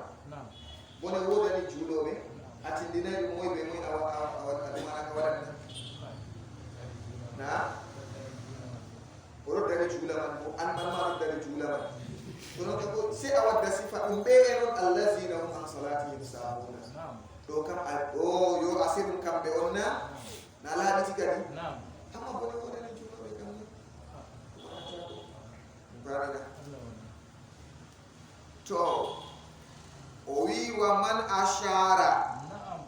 بنا هو ده الجلوه أتندينا بموي بموي أو أدمانا كوارد نعم ورد ده الجلوه من أن ما رد ده الجلوه من تقول سأود دسفة أمبيرون الذين هم عن صلاتهم ساهون do kam yo asirun kambe onna na laadi tigadi amma bone wona ni julo be kam barina to o wi wa man ashara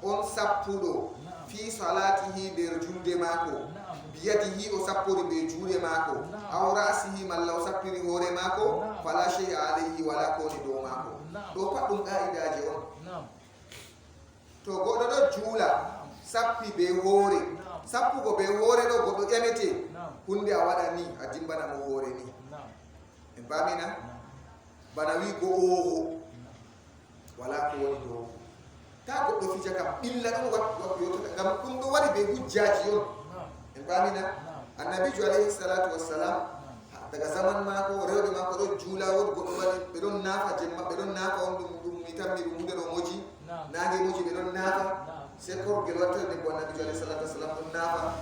on sappudo fi salatihi der julde mako biyadihi o sappori be juude mako aw rasihi malla o sappiri hore mako fala shay alayhi wala koni do mako do paddum qaidaje on to goɗɗo ɗo juula sappi be hoore sappugo be hoore ɗo goɗɗo ƴamete hunde a waɗa ni a dimbana mo hoore ni en pamina bana wi go oho wala ko woni dow ta goɗɗo fija kam ɓilla ɗum yottata ngam ɗum ɗo waɗi be hujjaji on en pamina annabijo alayhi salatu wassalam daga zaman mako rewɓe mako ɗo juula wodi goɗɗo waɗi ɓe ɗon naafa jemma ɓe ɗon naafa on ɗum mi tammi ɗum hunde ɗo moji nange moji ɓe ɗon naafa c'est korgel wattata debbo annabijo alayhi salatu wassalam ɗon naafa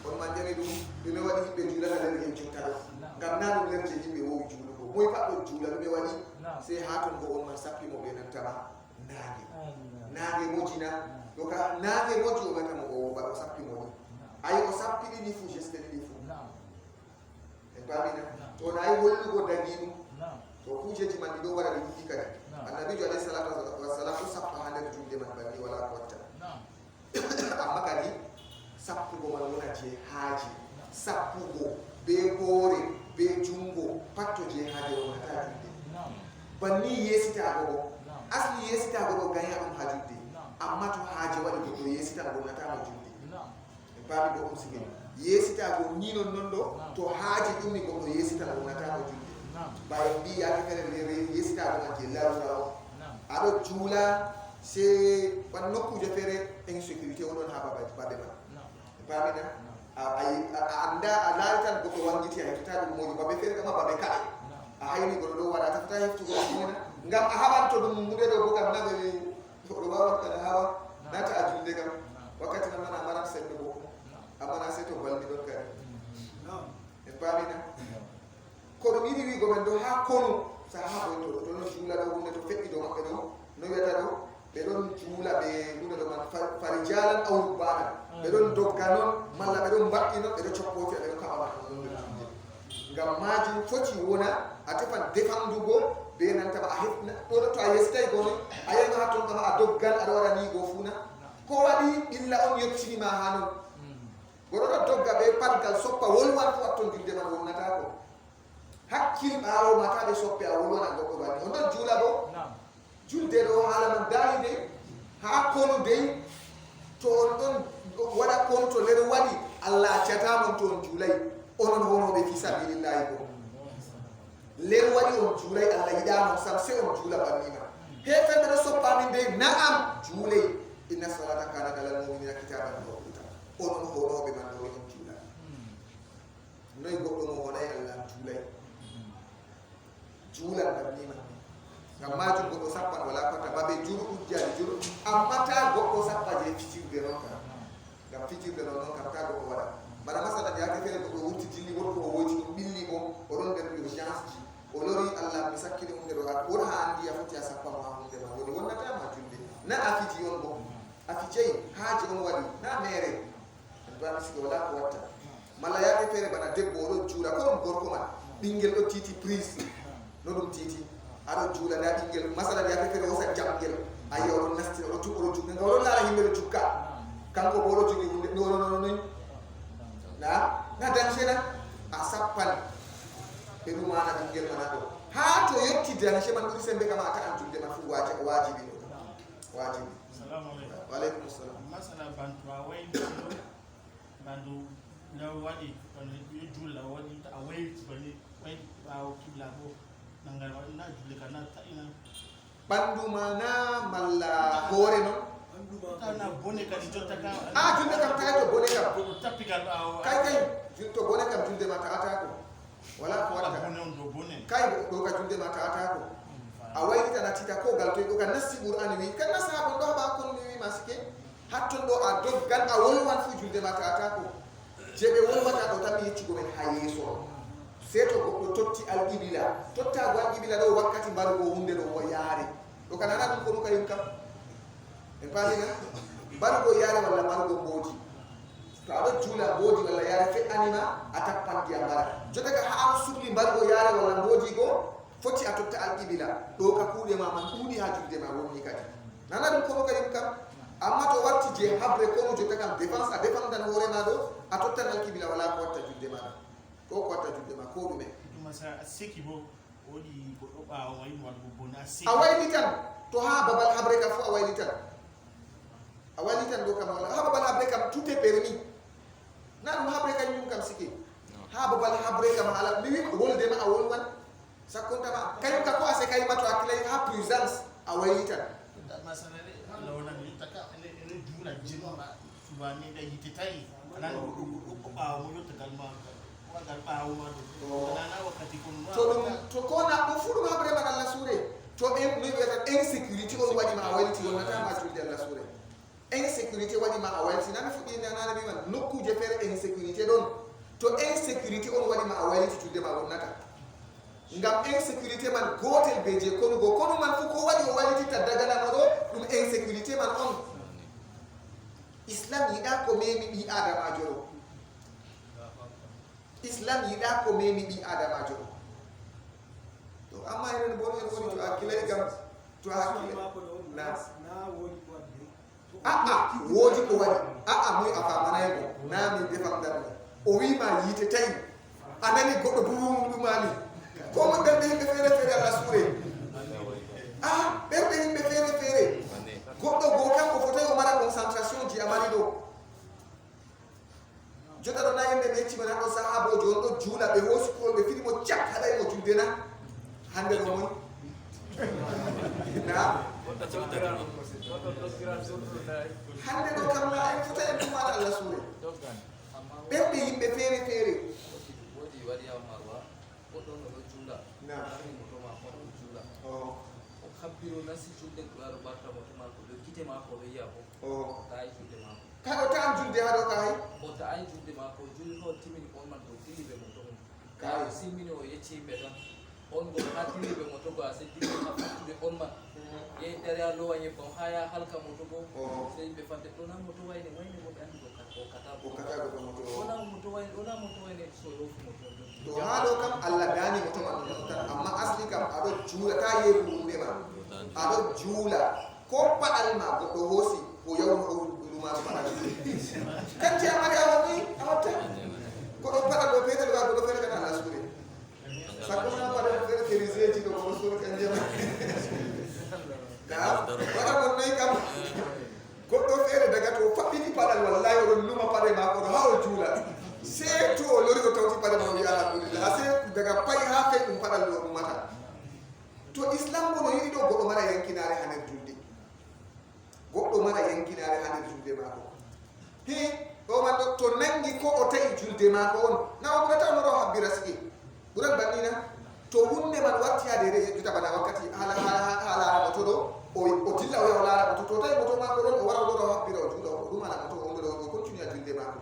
on man ƴami ɗum ɗume waɗi yimɓe juulata nder en jotta ɗo ngam na ɗum nder je yimɓe wowi juulugo moy pat ɗo juula ɗume waɗi c'est ha ton go on man sappimo ɓe nantama nange mojina donc nange moji o ɓetamo o woɓa o sappimo ni ayi o sappi ɗiɗi fou geste ɗiɗi fou en pamina to nayi hollugo dagi ɗum to kujeji man ɗiɗo waɗa ɗe ɗiɗi kadi annabijo alayhi salatu wassalam ɗo sappa ha nder julde man banni wala ko watta amma kadi sappugo man wona je haaji sappugo be hoore be jungo patto je haaji wonata julde banni yesitago go asli yesitago ɗo gaya ɗum ha julde amma to haaji waɗi goɗɗo yesitago wonatamo julde e baami ɗo ɗum sigel yesitago ni non non ɗo to haaji ɗumni goɗɗo yesitago wonatamo julde baye mbi yaake fere lere yesitago man je larura o aɗo juula se wan nokkuje fere insécurité oɗon ha babe ma pamina a anda a laari tan goɗɗo wangiti a heftata ɗum moƴi babe fere kama babe kaɗe a hayni goɗɗo ɗo waɗa tafata heftugo ɗumena ngam a haɓanto ɗum muɗe ɗo bo kam naɓe oɗo wawa kana hawa nata a julde kam wakkati nan mana maran sembe bo amana se to balɗi ɗon kadi e pamina ko ɗum yiɗi wigo men ɗo ha konu saha ɓoy to ɗon juula ɗo hunde to feƴƴi ɗo maɓɓe ɗo no wiyata ɗo ɓe ɗon juula ɓe hunde ɗo man farijalan aw rubbanan ɓe ɗon dogga noon malla ɓe ɗon mbaɗɗi noon ɓe ɗo coppoti ɓe ɗo kaɓama ɗon nder julde ngam majum foti wona a tefan defandugo be nantama a hefna ɗo to a yestay gono a yiyama ha ton kama a doggan aɗa waɗa ni go funa ko waɗi illa on yettinima ha noon goɗo ɗo dogga ɓe patgal soppa wolwan fo watton julde man wonnata ko hakkil ɓaawo mata ɓe soppe a wolwana goɗɗo banni on ɗon juula bo julde ɗo haala man daalide ha kono dey to on ɗon waɗa kono to nder waɗi allah accatamon to on juulay onon honoɓe fi sabilillahi bo nder waɗi on juulay allah yiɗamon sam se on juula bannima heferɓe ɗo soppamin dey na'am juuley inna salata kanat alal mu'minina kitaban mawquta onon honoɓe man ɗo on juula noyi goɗɗo mo honay allah juulay juulan bannima ngam majum goɗɗo sappan wala kota babe juru ujjani juru amma ta goɗɗo sappa je fijirde noon kam ngam fijirde noon kam ta goɗɗo waɗa bana masala yake fere goɗɗo wurti dilli wonko o woyti ɗum ɓilli mo oɗon nder urgence ji o lori allah mi sakkini hunde ɗo won ha andi a foti a sappa ma hunde ma woni wonnatama julde na a fiji on bo a fijayi haaji on waɗi na mere en bami sigi wala ko watta malla yake fere bana debbo oɗon juula ko ɗum gorko man ɓinguel ɗo titi prise no ɗum titi aɗo juula nda ɓinguel masala yake fere wosa jamguel a yiya oɗon nasti oɗo oɗo jukka nga oɗon laara yimɓe ɗo jukka kanko bo oɗo jogi hunde ɗonononoy na dancena a sappan ɓe ɗumana ɓinguel mana ɗo ha to yetti danshe man ɓuri sembe kama ata an julde man fu wajibi ɗo wajibi. Assalamu alaikum. Wa alaikum assalam. Masala bantu a wayti bantu na waɗi kono yo julla waɗi a wayti bani wayti ɓawo kibla ko nangal waɗi na julle ka na ta'ina ɓandu mana malla hoore noon na bone kadi jotta ka julde kam tawi to bone kam tappigal ɓawo kay to bone kam julde ma ta'ata ko wala ko watta bone on do bone kay ɗo ka julde ma ta'ata ko a waylitana tita ko gal toy ɗo ka nasti qur'an wi kan nasta kon ɗo haɓa kon mi wima sike hatton ɗo a doggan a wolwan fu julde ma ta'ata ko je ɓe wolwata ɗo tan mi yeccugo men ha yeeso sei to goɗɗo totti alqibila tottago alqibila ɗo wakkati mbarugo hunde ɗo o yaare ɗo ka nana ɗum ko ɗum kayum kam en pamina mbarugo yaare walla mbarugo mboodi to aɗo juula mboodi walla yaare fe'anima a tappan ndiyam mbara jottaga ha a sukli mbarugo yaare walla mboodi go foti a totta alqibila ɗo ka kuuɗe ma man ɗuuɗi ha julde ma wonni kadi nana ɗum ko ɗum kayum kam amma to warti je habre kono jotta kam défense a défendan hoore ma ɗo a tottan alqibila wala ko watta julde maɗa ko watta julde ma ko ɗume ɗum sa seki bo woɗi goɗɗo ɓawo wayi waɗgo bone a seki a waylitan to ha babal habre kam fu a waylitan ɗo kam wala ha babal habre kam tout est permis na ɗum habre kañum kam sike ha babal habre kam ala mi wi woldema a wolwan sakkontama kañum ka ko a sekayima to hakkilay ha puissance a waylitan masala lawnan yottaka ene juula jinma subani ɗa yite tawi anan goɗɗo ɓawo mo yottagal ma wagal ɓawo ma ɗo anana wakkati kon to ko na ɗum fu ɗum habre man allah suure to no wiyata insécurité on waɗima a wayliti wonnatama julde allah suure insécurité waɗima a wayliti nami fuɗɗi nanana miman nokkuje feere insécurité ɗon to insécurité on waɗima a wayliti julde ma wonnata ngam insécurité man gotel be je konugo kono man fu ko waɗi o waylititta daganama ɗo ɗum insécurité man on islam yiɗa ko memi ɓi adamajo ɗo islam yiɗa ko memi ɓi adamajo ɗo to amma enen bo en woni to hakkilay gam to hakkile woodi ko waɗi muy a famanaymo na min defamdanmo o wima yiite tawi a nani goɗɗo buɗumali komo ɓerɗe yimɓe feere feere ala suure ɓerɗe yimɓe feere feere goɗɗo goo kanko fotawi o mara concentration ji a mari ɗo jota ɗo na yimɓe ɓe yeccima nan ɗo sahabojo on ɗo juula ɓe hoosi kol ɓe fiɗimo cak haɗaymo julde na hande ɗo moy na hande ɗo kam na en fota en ɗumata allah suure ɓerɗe yimɓe feere feere habbiro nasi julde ɗo barta moto mako ɗo gite mako ɗo yiya bo tawi julde mako kaɗo ta'an julde haɗo ka hay o tawi julde mako julde to timini on man to dili ɓe moto mum kayo simmini o yecci yimɓe tan on go ha dili ɓe moto go a se dili ha fattude on man yehi dere a lowa ñebbam ha ya halka moto go se yimɓe fadde ɗona moto wayne moɓe andi o katago moto wayne so yofu moto to ha ɗo kam allah dani moto man tan amma asli kam aɗo juula ta yeeru ɗumɗe ma aɗo juula ko paɗal ma goɗɗo hoosi o yawno o ɗumano paɗal kanti amari a woni a watta koɗo paɗal ɗo peetel wa goɗɗo feere kana ala suure sakko na paɗal feere fériséji ɗo koɗo suura kan jema waɗa gon nayi kam goɗɗo feere daga to faɓɓiti paɗal wallahi oɗon luma paɗe mako ɗo ha o juula sei to o lori o tawti paɗe ma o wiya alhamdulillah se daga pay ha fey ɗum paɗal ɗo ɗumata to islam bo no yiɗi ɗo goɗɗo mara yankinare ha nder julde goɗɗo mara yankinare ha nder julde mako hi ɗo man ɗo to nangi ko o tawi julde mako on na o ɓurata onoɗo habbira sigi ɓuran bannina to hunde man watti hade re juta bana wakkati hala moto do o dilla o yawla moto to tay moto ma ko don o wara do habbira o juda o duma na moto o do o continue a julde mako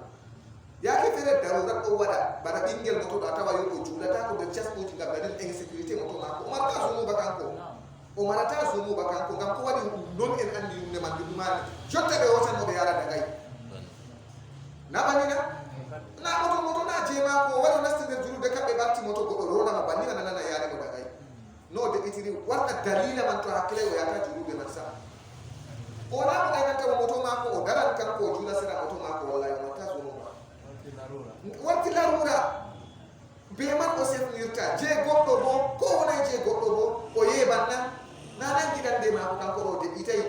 yake fere darura o wada bana bingel moto do tawa yo o juda ta ko be chaspo ci gabba den insécurité moto mako o marta so mo bakanko o marata so mo bakanko gam ko wadi non en andi hunde man du man jotta be wotan mo be yara dagay na banina na moto na jema ko wala nastinde julude kambe barti moto go rona ma banina nana yare ko dagay no de itiri warta dalila man to hakle o yata julude man sa o na ko ay nanta moto ma ko o daran kan ko jula sira moto ma ko wallahi mata so no warti larura be man o sef yurta je goddo bo ko wona je goddo bo o yebanna nanan gidande ma ko kanko o de itay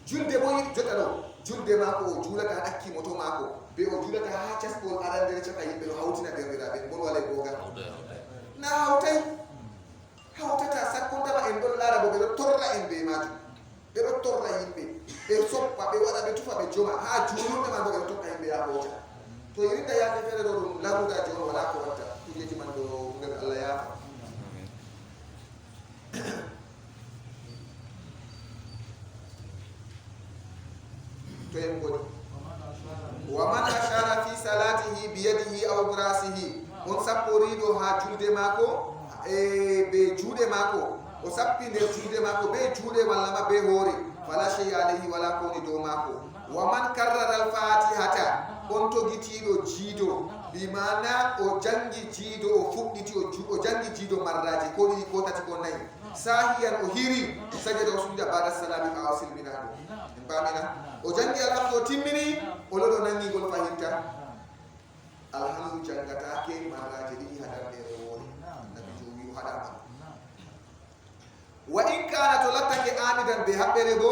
julde bo yi jotta do julde ma ko jula ka akki moto ma ko be o julata ha caspol arande caka yimɓe no hawtina derɗiraɓe bon wala goga na hawtata sakkondama en ɗon laara bo ɓeɗo torra en be majum ɓeɗo torra yimɓe ɓe soppa ɓe waɗa ɓe tufa ɓe joma ha julurde man bo ɓeɗo tokka yimɓe ya ɓoota to irinta yaake feere ɗo ɗum larugaji on wala ko watta kujeji man ɗo nder Allah yaafa to en goni ومن أشار في صلاته بيده أو براسه on sapporido ha juude mako be juude mako o sappi nder juude mako be juude walla ma be hoore fala shay alayhi wala koni do mako wa man karrara al fatihata on to gitido jiido bi mana o jangi jiido o fudditi o jangi jiido marraji ko ni ko tati ko nayi sahiyan o hiri sajada o sujda ba'da salami aw silminado bamina o jangi alhamdu timmini o lodo nangi gol fahinta alhamdu jangata ke marraji di hadande woni nabi jowi hadama wa in kana to lattake amidan be habbere go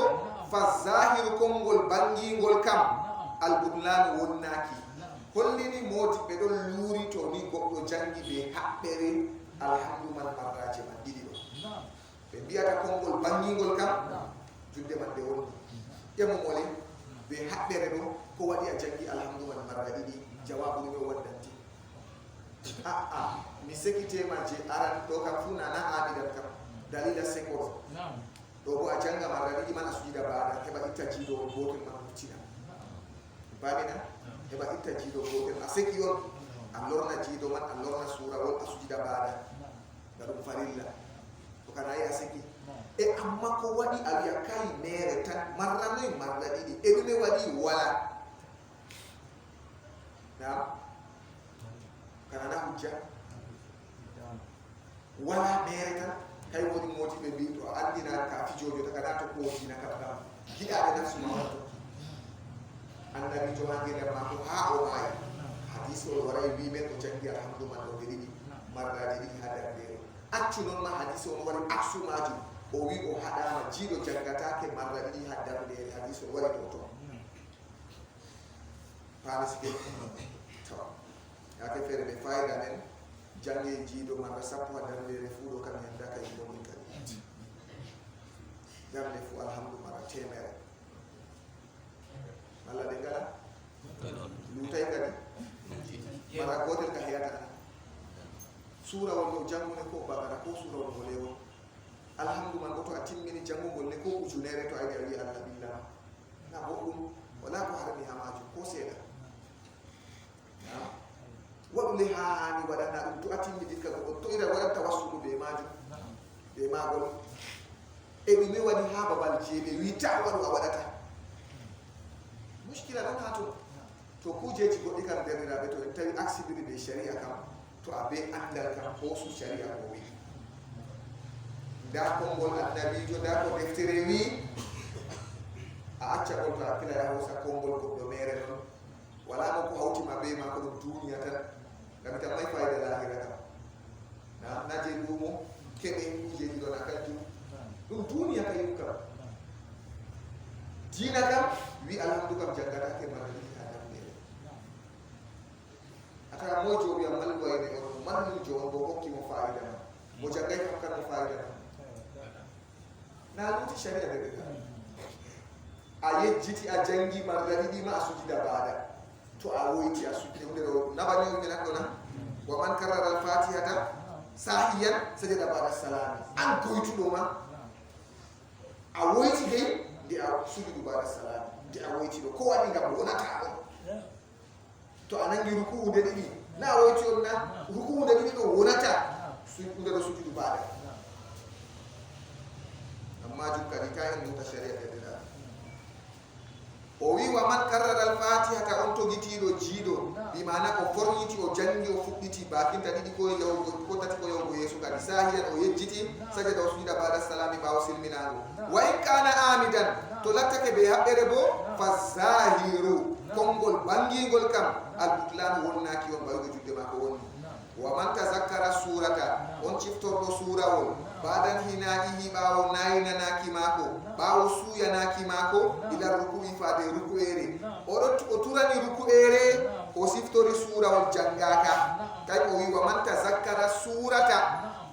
fa zahiru kongol bangingol kam albudlan wonnaki hollini moti be don luri to ni goddo jangi be habbere alhamdu man marraji man didi do be biata kongol bangingol kam judde man de wonni yamo mole be habbere do ko wadi a jangi alhamdu man marraji di jawabu ni waddanti mi sekite ma je aran do kam funa na amidan kam dalila sekoro do bo a janga marraji man asujida baada heba ittaji do gotel man tina babina heba ittaji do gotel aseki on allorna jido man allorna sura wal asujida baada dum farilla to kana ya aseki e amma ko wadi abiya kai mere tan marranoy marraji di e dum wadi wala na kana na hujja wala mere tan kay woni moti be bi to andina ka fi jojo ta kana to ko dina ka ka gida de nafsu ma wato annabi to hangere ma ko ha o mai hadith o waray bi men to jangi alhamdu man do didi marraji di hada de accu non ma hadith o wari aksu maju o wi o hada ma jido jangata ke marraji di hada de hadith o wari to paris ke to ya ke fere be fayda men jangi jido ma sappo hada de fudo kam yanda kay do mon kan jamne fu alhamdu mara temere mala de gala lutay kadi mara gotel ka hiyata sura wonno jangune ko bagara ko sura wonno lewo alhamdu man goto atimmini jangugol ne ko ujunere to ayde ali Allah billah na boddum wala ko harbi hamaju ko seda wadu li haani wadana dum to atimmi dikka ko to ira wada tawassulu be maju be magol e bi mi wadi ha babal jebe wi ta wadu wadata mushkila dan hato to kujeji goddi kan derirabe to en tawi accident be sharia kam to abe andal kam ko su sharia ko wi da ko ngol annabi to da ko deftere wi a acca ko to akila ya hosa ko ngol ko do mere non wala mo ko hawti ma be ma ko duniya tan ngam tan may fayda lahira kam na je dumo kebe kujeji do nakal dum duniya kay kam dina kam wi alhamdu kam jangata ke mara ni adam de ata mo jobi am mal boyne on man ni jo bo hokki mo faida mo jangay kam kan mo faida na luti sharia de aye jiti a jangi margadi di ma asujida baada to a woyti asujida ndero nabani on minako na wa man karara al fatihata sahiyan sajada ba'da salami an koytuɗo ma a woyti dey nde a sujudu ba'da salami nde a woytiɗo ko waɗi ngam wonata on to a nangi ruku'u nde ɗiɗi na a woyti on na ruku'u nde ɗiɗi ɗo wonata nde ɗo sujudu ba'da amma jum kadi ka en muta sharia kadi o wi wa man karrara al-fatihata on to gitiɗo jiiɗo bi mana o forniti o jangi o fuɗɗiti bakinta ɗiɗi ko yawgo ko tati ko yawgo yeeso kadi sahiyan o yejjiti sajada o sujuda ba'da salami ɓawo silminago wa in kana amidan to lattake be haɓɓere bo fa zahiru konngol bangigol kam al-butlan wonnaki on ɓayugo judde mako wonni wa man tazakkara surata on ciftorɗo surawol badan hinaihi ɓawo nayinanaki mako ɓawo suyanaki mako ila ruku'i fade ruku'ere o turani ruku'ere o siftori surawol jangaka kay o wi wa man tazakkara surata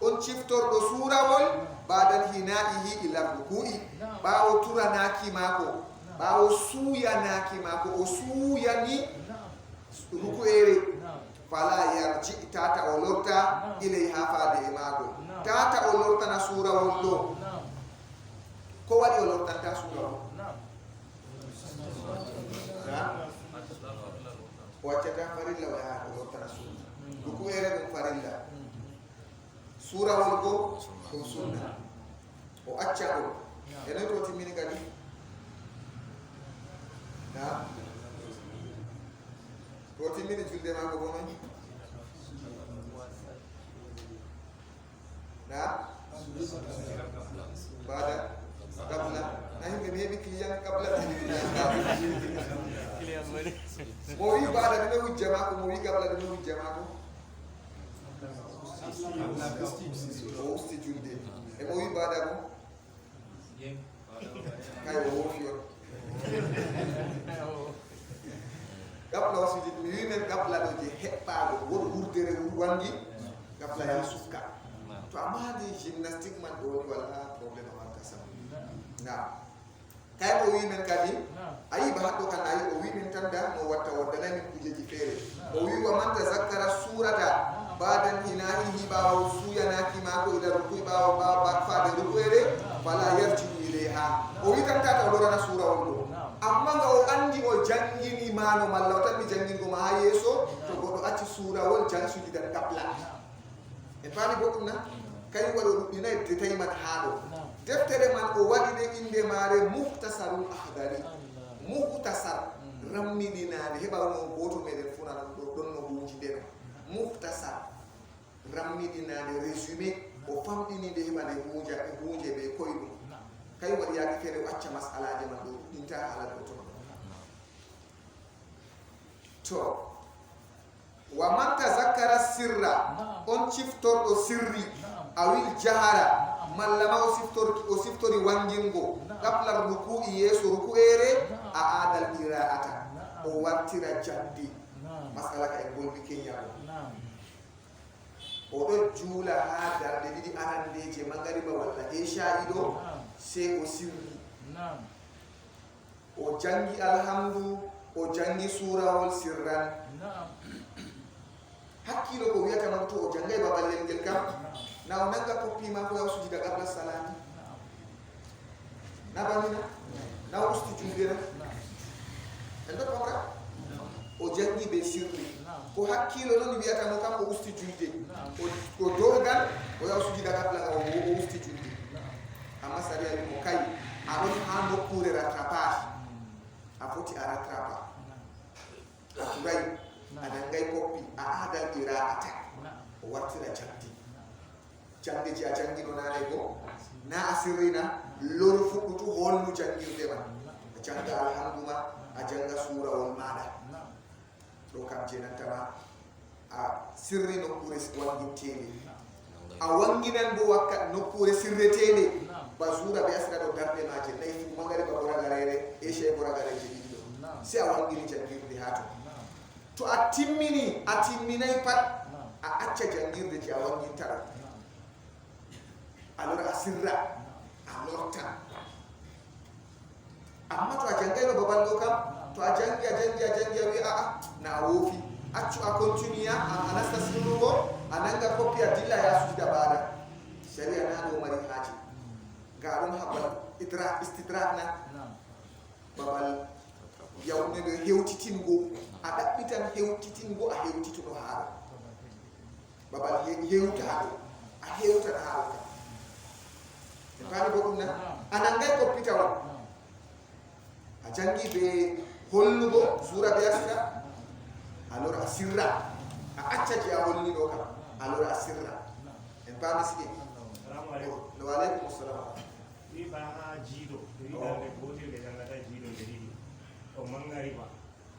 on ciftorɗo surawol badan hinaihi ila ruku'i ɓawo turanaki mako ɓawo suyanaki mako o suyani ruku'ere fala yarji tata o lorta ilayha fade e mago tata o lortana surawol ɗo ko waɗi o lortanta surawol o waccata farilla o yaha o lortana sura ruku'ere ɗum farilla surawol go ɗum sunna o acca ɗo enen to timmini kadi na to timmini julde mako bo noon na bada qabla na himɓe mi heɓi client qabla mo wi bada ɗume hujja mako mo wi qabla ɗume hujja mako o usti julde e mo wi bada mo kay o wofi on gabla wasiji mi wi men gabla ɗo je heɓɓaɗo woɗo wurdere wangi gabla ya sufka to amma de gymnastique man ɗo woni wala probléme warta sam na kay o wi men kadi a yiɓa haɗɗo kan ayi o wi min tan da no watta waddanay min kujeji feere o wi wa man tazakkara surata badan hinahihi ɓawo suyanaki mako ila ruku'i ɓawo fade ruku'ere fala yarjiu ilayha o wi tan tata o lorana surawol ɗo amma nga o andi o jangini mano malla o tan mi jangingo ma ha yeeso to goɗɗo acci surawol jang sujudan gabla e faami goɗɗum na kañum waɗi o ɗuɗɗinayi détail man haa ɗo deftere man o waɗi de inde maare muhtasarul ahdari muhtasar rammiɗinaade heɓa no gooto meɗen funana ɗo ɗon no huuji ndeno muhtasar rammiɗinaade résumé o famɗininde heɓa nde huunje ɓe koyɗum kañum waɗi yaake feere o acca masalaje man ɗo ɗinta haala ɗo toon to wa man tazakkara sirra on ciftorɗo sirri awil jahara mallama o siftori wangingo qabla ruku'i yeeso ruku'ere a adal qira'ata o wartira jaddi masala ka e golbi kenyao o ɗo juula ha darde ɗiɗi arandeje magariba walla isha'i ɗo sey o sirri o jangi alhamdu o jangi surawol sirran hakkilo ko wiyata man to o jangay baballel ngel kam na o nanga koppi ma ko yaw sujida qabla salati na banina na o usti juldera en ɗo pamra o jangi be sirri ko hakkilo noon wiyata mo kam o usti julde o dogal o yaw sujida qabla o usti julde amma sariya wi mo kay aɗon ha nokkure rattrapage a foti a rattrapa a turay aɗa ngay koppi a adal qira'ata o wartira jangde ji a jangino nane go na a sirrina loru fuɗɗutu hollu jangirde ma a janga alhamdu ma a janga surawol maɗa ɗo kam jenantama a sirri nokkure wangintede a wanginan bo wakkat nokkure sirretede ba sura be asira ɗo darde maje nayi fu magari ba ɓoragarere e che ɓoragareje ɗiɗi ɗo si a wangini jangirde ha to a timminayi pat a acca jangirde je a wanginta ɗo alors a sirra a lortan amma to a jangayno babal ɗo kam to a jangi a wi aa na a woofi accu a continue a nasta sirrugo ananga kopi adilla ya sujuda bada sharia na do mari haji garum habal istidrakna babal yawne do hewtitingo ada bitan hewtitingo a hewtituno haala babal hewta a hewta haala bani bokum na ananga kopi tawa a jangi be hollugo sura be asira allora sirra a accaji a holli do kam allora sirra en bani sike Assalamu alaikum. wa alaikum assalam Ni ba jido, ni da ne gote le jangata jido le didi. O mangari ba.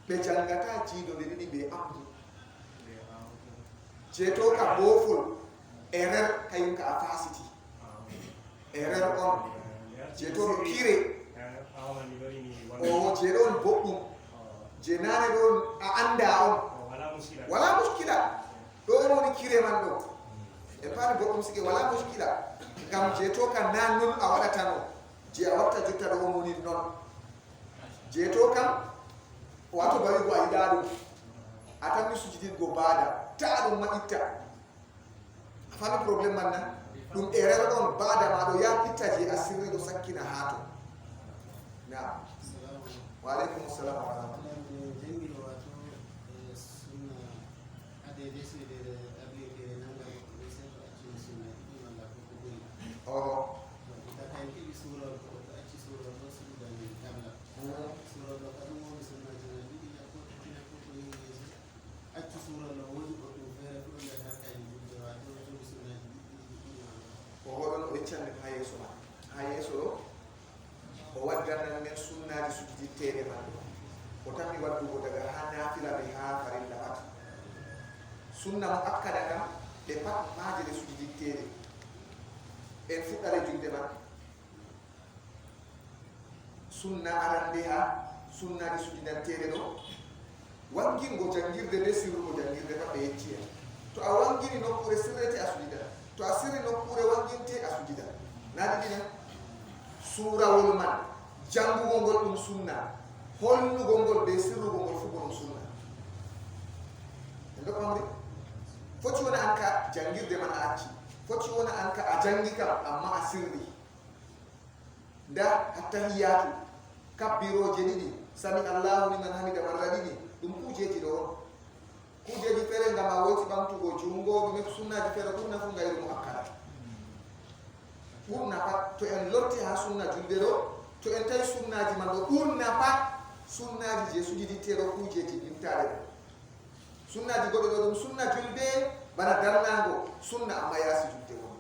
be jangata jido de didi be abdu jeto ka boful error kayunka a fasiti error on jeto kire Awa ni bari ni o jeron boddum jenane don a anda on wala mushkila. wala mushkila do woni kire man do e pani boddum sike wala mushkila gam jeto kan nan non a wadata no je a watta jotta do woni non jeto kam wato bari go aidado atami sujudi go bada ta dum ma itta afami problem man na dum error on bada ma do ya itta je asirri do sakkina hato na wa alaikum assalam wa rahmatullah oh o reccan hayeso o waddan men sunnaji sujudi tere man o tammi waddugo daga ha nafila be ha farilla pat sunna mo akkada kam be pat maaje de sujudi tere en fuɗɗare julde man sunna arande ha sunnaji sujudan tere ɗo wangingo jangirde nde sirrugo jangirde pat ɓe yecci en to a wangini nokkure sirrete a sujida to a sirri nokkure wanginte a sujida naɗi ɗina surawol man jangugo ngol ɗum sunna hollugo ngol be sirrugo ngol fu ɗum sunna en ɗo pamri foti wona an ka jangirde man a acci foti wona an ka a jangi kam amma a sirri nda attahiyatu kabbiroje ɗiɗi sami allahu liman hamida marra ɗiɗi ɗum kujeji ɗo on kujeji fere ngam a woti ɓamtugo jungo ɗume sunnaji fere ɓurna fu ngayru mo akkada ɓurna pat to en lotti ha sunna julde ɗo to en tawi sunnaji man ɗo ɓurna pat sunnaji je sujiditteɗo kujeji ɗimtare ɗo sunnaji goɗɗo ɗo ɗum sunna julde bana darnago sunna amma yasi julde won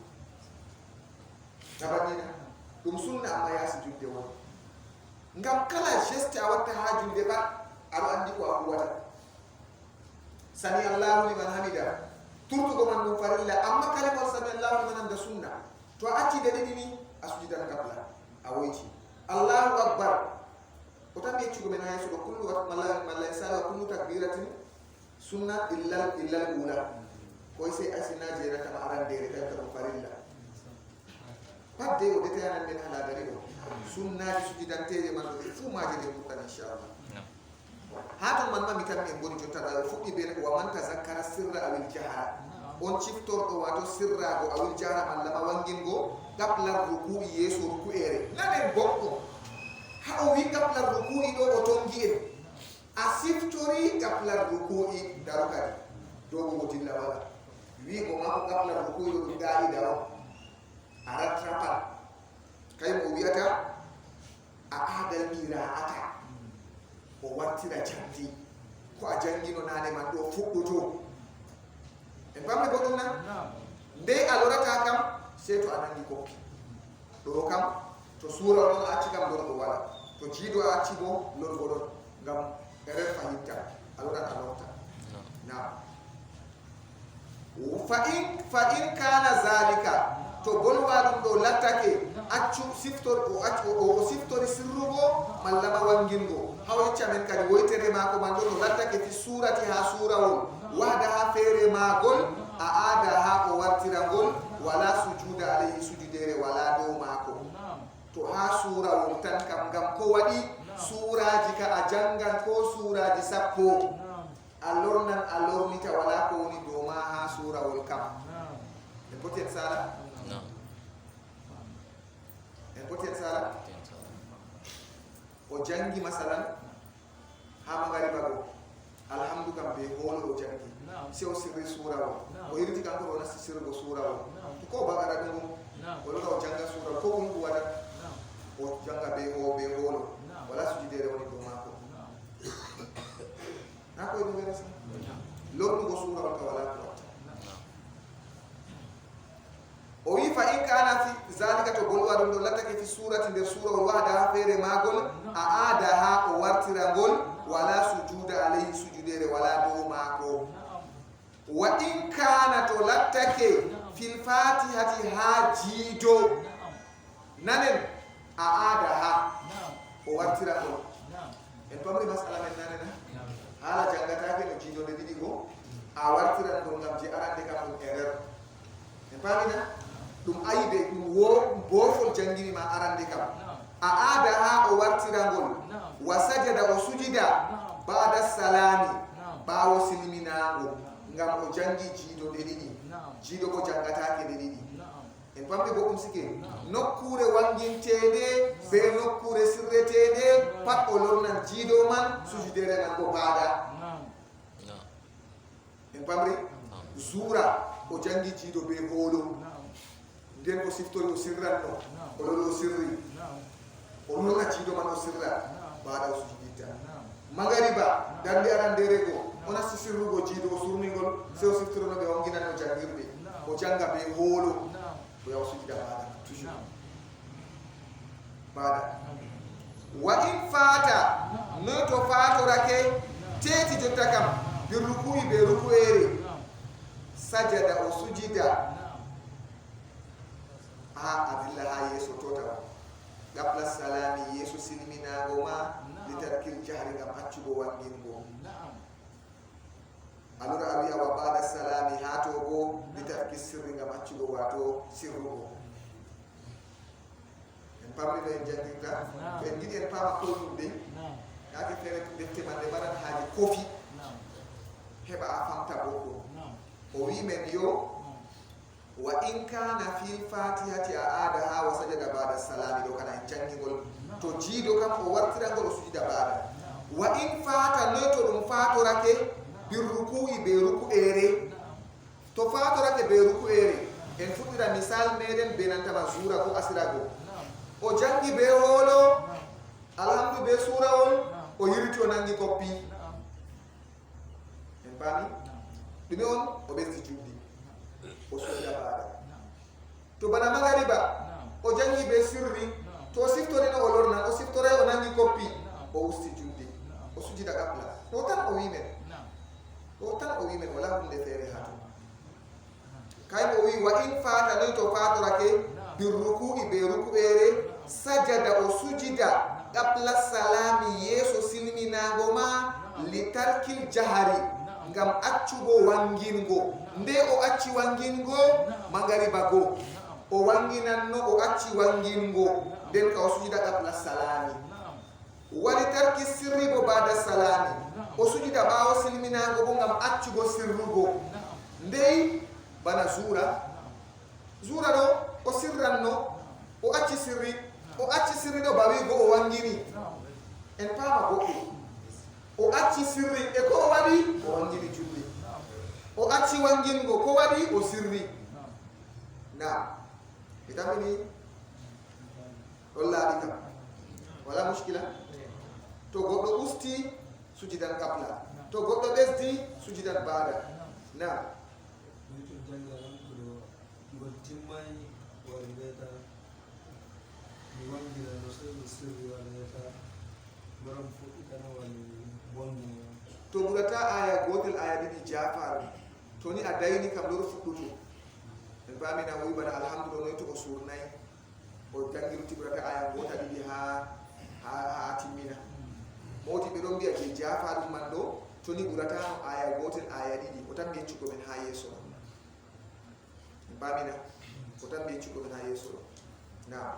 tabanina ɗum sunna amma yasi julde won ngam kala geste a watta ha julde pat aɗo andi ko a huwata sami allahu liman hamida turtugo man ɗum farilla amma kalimol sami allahu liman hamida sunna to a acci de ɗiɗi ni a sujidan kabla a woyti allahu akbar o tan yeccugo men ha yeeso ɗo kullu malla insala kullu takbiratin sunna illal ula koy sey asina jeeratama arandere kayta ɗum farilla pat de o detayanan men hala dari ɗo sunnaji sujidanteje man ɗo fu maje de ɓurɗan inchallah ha ton man ma mi tan en goni jottaɗa o fuɗɗi be wa man tazakkara sirra awil jahara on ciftorɗo wato sirrago awil jahara malla ma wangingo gablar ruku'i yeeso ruku'ere nanen boɗɗo ha o wi gablar ruku'i ɗo o tongi en a siftori gablar ruku'i daro kadi dogogo dilla wala wigo ma ko gablar ruku'i ɗo ɗum ga'ida o a rattrapan kaymo o wiyata a adal qira'ata o wartira jangdi ko a jangino nane man ɗo fuɗɗoto en pamde goɗɗum na nde a lorata kam sey to a nangi koppi ɗo kam to suura ɗon a acci kam lorgo waɗa to jiido a acci bo lorgo ɗon ngam eren fahimta a lorat a lorta na fa in kana zalika to bolwa ɗum ɗo lattake accu o siftori sirrugo malla ma wangingo haw yecca men kadi woytere maako man ɗo lattake fi surati ha surawol wahda ha feere maagol a aada ha o wartira ngol wala sujuda alayhi sujudere wala dow maako to ha surawol tan kam ngam ko waɗi suraji ka a jangan ko suraji sappo allornan allornita wala ko woni dow ma ha surawol kam en poti en sala نعم en poti en sala o jangi masalan ha magariba go alhamdu kam be holo o jangi se o sirri surawo o yirti kanko o nasti sirgo surawo ko bagara dum o lo janga surawo ko dum wada o janga be holo wala sujudere woni do mako nako e dum verasa lornu go surawo ka wala ko o wi fa in kana fi zalika to bolwa dum do latake fi surati nder sura wahda fere magol a ada ha o wartira gol wala sujuda alayhi sujudere wala do mako wa in kana to latake fil fatihati ha jido nanen a ada ha o wartira gol en pamri masala men nanen hala jangata ke no jido de digo a wartira gol ngam ji arande kam erreur en pamina dum aybe dum wo bofol jangini ma arande kam a ada ha o wartirangol wa sajada o sujida ba'da salami bawo silminago ngam o jangi jido de didi jido ko jangata ke de didi en pambe bo sike nokkure wangintede be nokkure sirretede pat o lornan jido man sujudere nan ko bada en pambe zura o jangi jido be holo den ko siftori o sirranno o lolo sirri o lolo ciido man o sirra baada o sujudita magariba dande arandere go ona sirrugo ciido o surnigol se o siftorono ɓe onginanno jangirde o janga ɓe hoolo o yaw sujida baada toujours baada wa in fata no to fatorake teti jotta kam bir rukuyi ɓe rukuere sajada o sujida ha adilla ha yeso tota gabla salami yeso silmina goma litarkil jahri gam accugo wangingo alura awiya wa bada salami ha to go litarki sirri gam accugo wato sirrugo en pamri be jangirta en gidi en pama ko dum de yake fere defte mande baran haaji kofi heba a famta boko o wi men yo wa in kana fil fatihati aadaha wa sajada ba'da salami do kana jangigol to jido kam o wartira gol sujida ba'da wa in fata no to dum fatorake bir ruku'i be ruku'ere to fatorake be ruku'ere en fuddira misal meden be nanta mazura ko asirago o jangi be holo alhamdu be surawol o yirito nangi koppi en bani dumi on o be sujudi o sujda baada to bana magariba o jangi be sirri to siftore no olorna o siftore o nangi koppi o usti julde o sujida kabla to tan o wimen wala hunde fere hatu kay o wi wa in fata no to fatorake bir ruku'i be ruku'ere sajada o sujida qabla salami yeso silminago ma litarkil jahari ngam accugo wangingo nde o acci wangingo magariba go o wanginanno o acci wangingo den ka o sujida qabla salami wali tarki sirri bo bada salami o sujida bawo silminago bo ngam accugo sirrugo ndey bana zura do o sirranno o acci sirri do bawi go o wangini en pama goɗɗo o acci sirri e ko waɗi o wangini julli o acci wangingo ko waɗi o sirri na itamini ɗon laaɗi kam wala muskila to goɗɗo usti sujidan kabla to goɗɗo ɓesdi sujidan baada na to ɓurata aya gotel aya ɗiɗi jafaru to ni a dayni kam loro fuɗɗuto en pamina o wi bana alhamdulillah noy to o surnayi o jangiruti ɓurata aya gota ɗiɗi ha timmina moti ɓe ɗon mbiya je jafaru man ɗo to ni ɓuratano aya gotel aya ɗiɗi o tan mbiyeccuggo men ha yeeso en pamina o tan mbiyeccuggo men ha yeeso na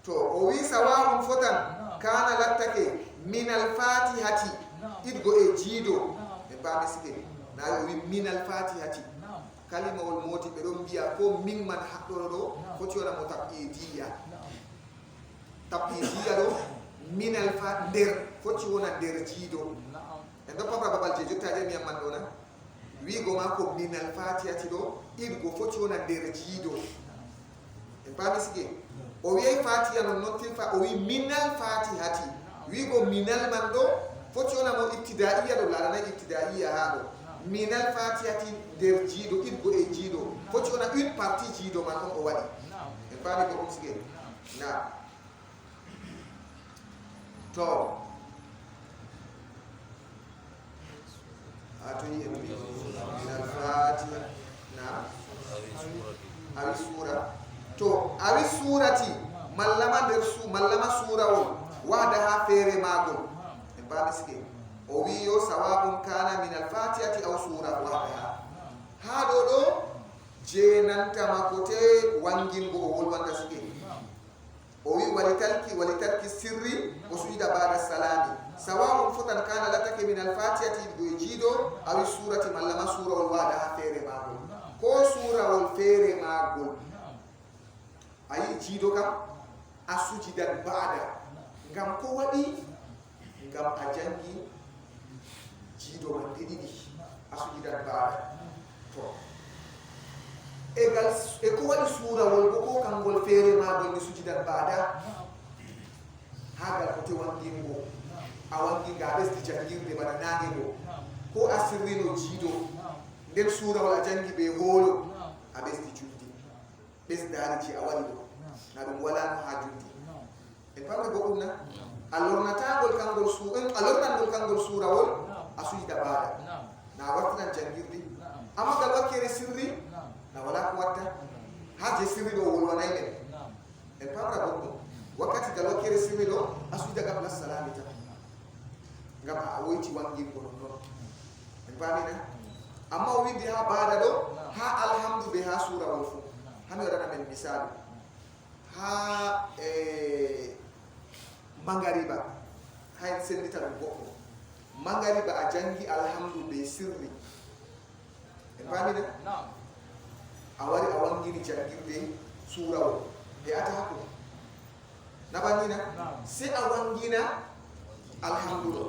to o wi sawa'un fotan kana lattake min al-fatihati idgo e jiido e baami sike na wi min al-fatihati kalima wol moti ɓe ɗon mbiya ko min man haɗɗoro ɗo foti wona mo tabidiya ɗo min al-fat nder foti wona nder jiido en ɗo pamra babal je jottaje miyam man ɗo na wiigo ma ko min al-fatihati ɗo idgo foti wona nder jiido en baami sike o wiyay fatiha non tilfa o wi min al-fatihati wiigo minal man ɗo foti wona mo ibtidaiya ɗo laranay ibtidaiya ha ɗo min al-fatihati nder jiido idgo e jiido foti wona une partie jiido man on o waɗi en faami ko ɗum sige na to atoyi en mbi min al-fatiha na awi sura to awi surati mallama nder mallama surawol wahda ha feere maagol en mbaɗi sike o wi yo sawabum kana min al-fatihati aw sura wahdaha ha ɗo ɗo jeenantama kote wangilgo o wolwanta sike o wi walitarki sirri o sujida bada salami sawabum fotan kana latake min al-fatihati ɗo e jiiɗo awi surati mallama surawol wahda ha feere maagol ko surawol feere maagol ayi jiiɗo kam a sujidat bada ngam ko waɗi ngam a jangi jiiɗo man ɗiɗiɗi a sujidat bada to e ko waɗi suurawol bo ko kangol feere magol ni sujidat bada hagal kote wangingo a wanginga a ɓesdi jangirde bana nange go ko a sirrino jiiɗo nden suurawol a jangi ɓe hoolo a ɓesdi juldi ɓesdaari je a waɗi ɗo na ɗum walano ha juldi en pamre go ɗum na a lornatagol kangol suurawol a sujida baada na wartinan jangirde amma gal wakkere sirri na wala ko watta ha je sirri ɗo wolwanay men en pamra go ɗum wakkati gal wakkere sirri ɗo a sujida gabla salami tan ngam a woyti wangirgo non noon en pamina amma o windi ha baada ɗo ha alhamdu be ha suurawol fu hami waɗana men misalu ha mangariba hay sendita ɗum goɗɗo mangariba a jangi alhamdu be sirri en famina a wari a wangini jangirde suurawol e ata hakko nabanina se a wangina alhamdu ɗo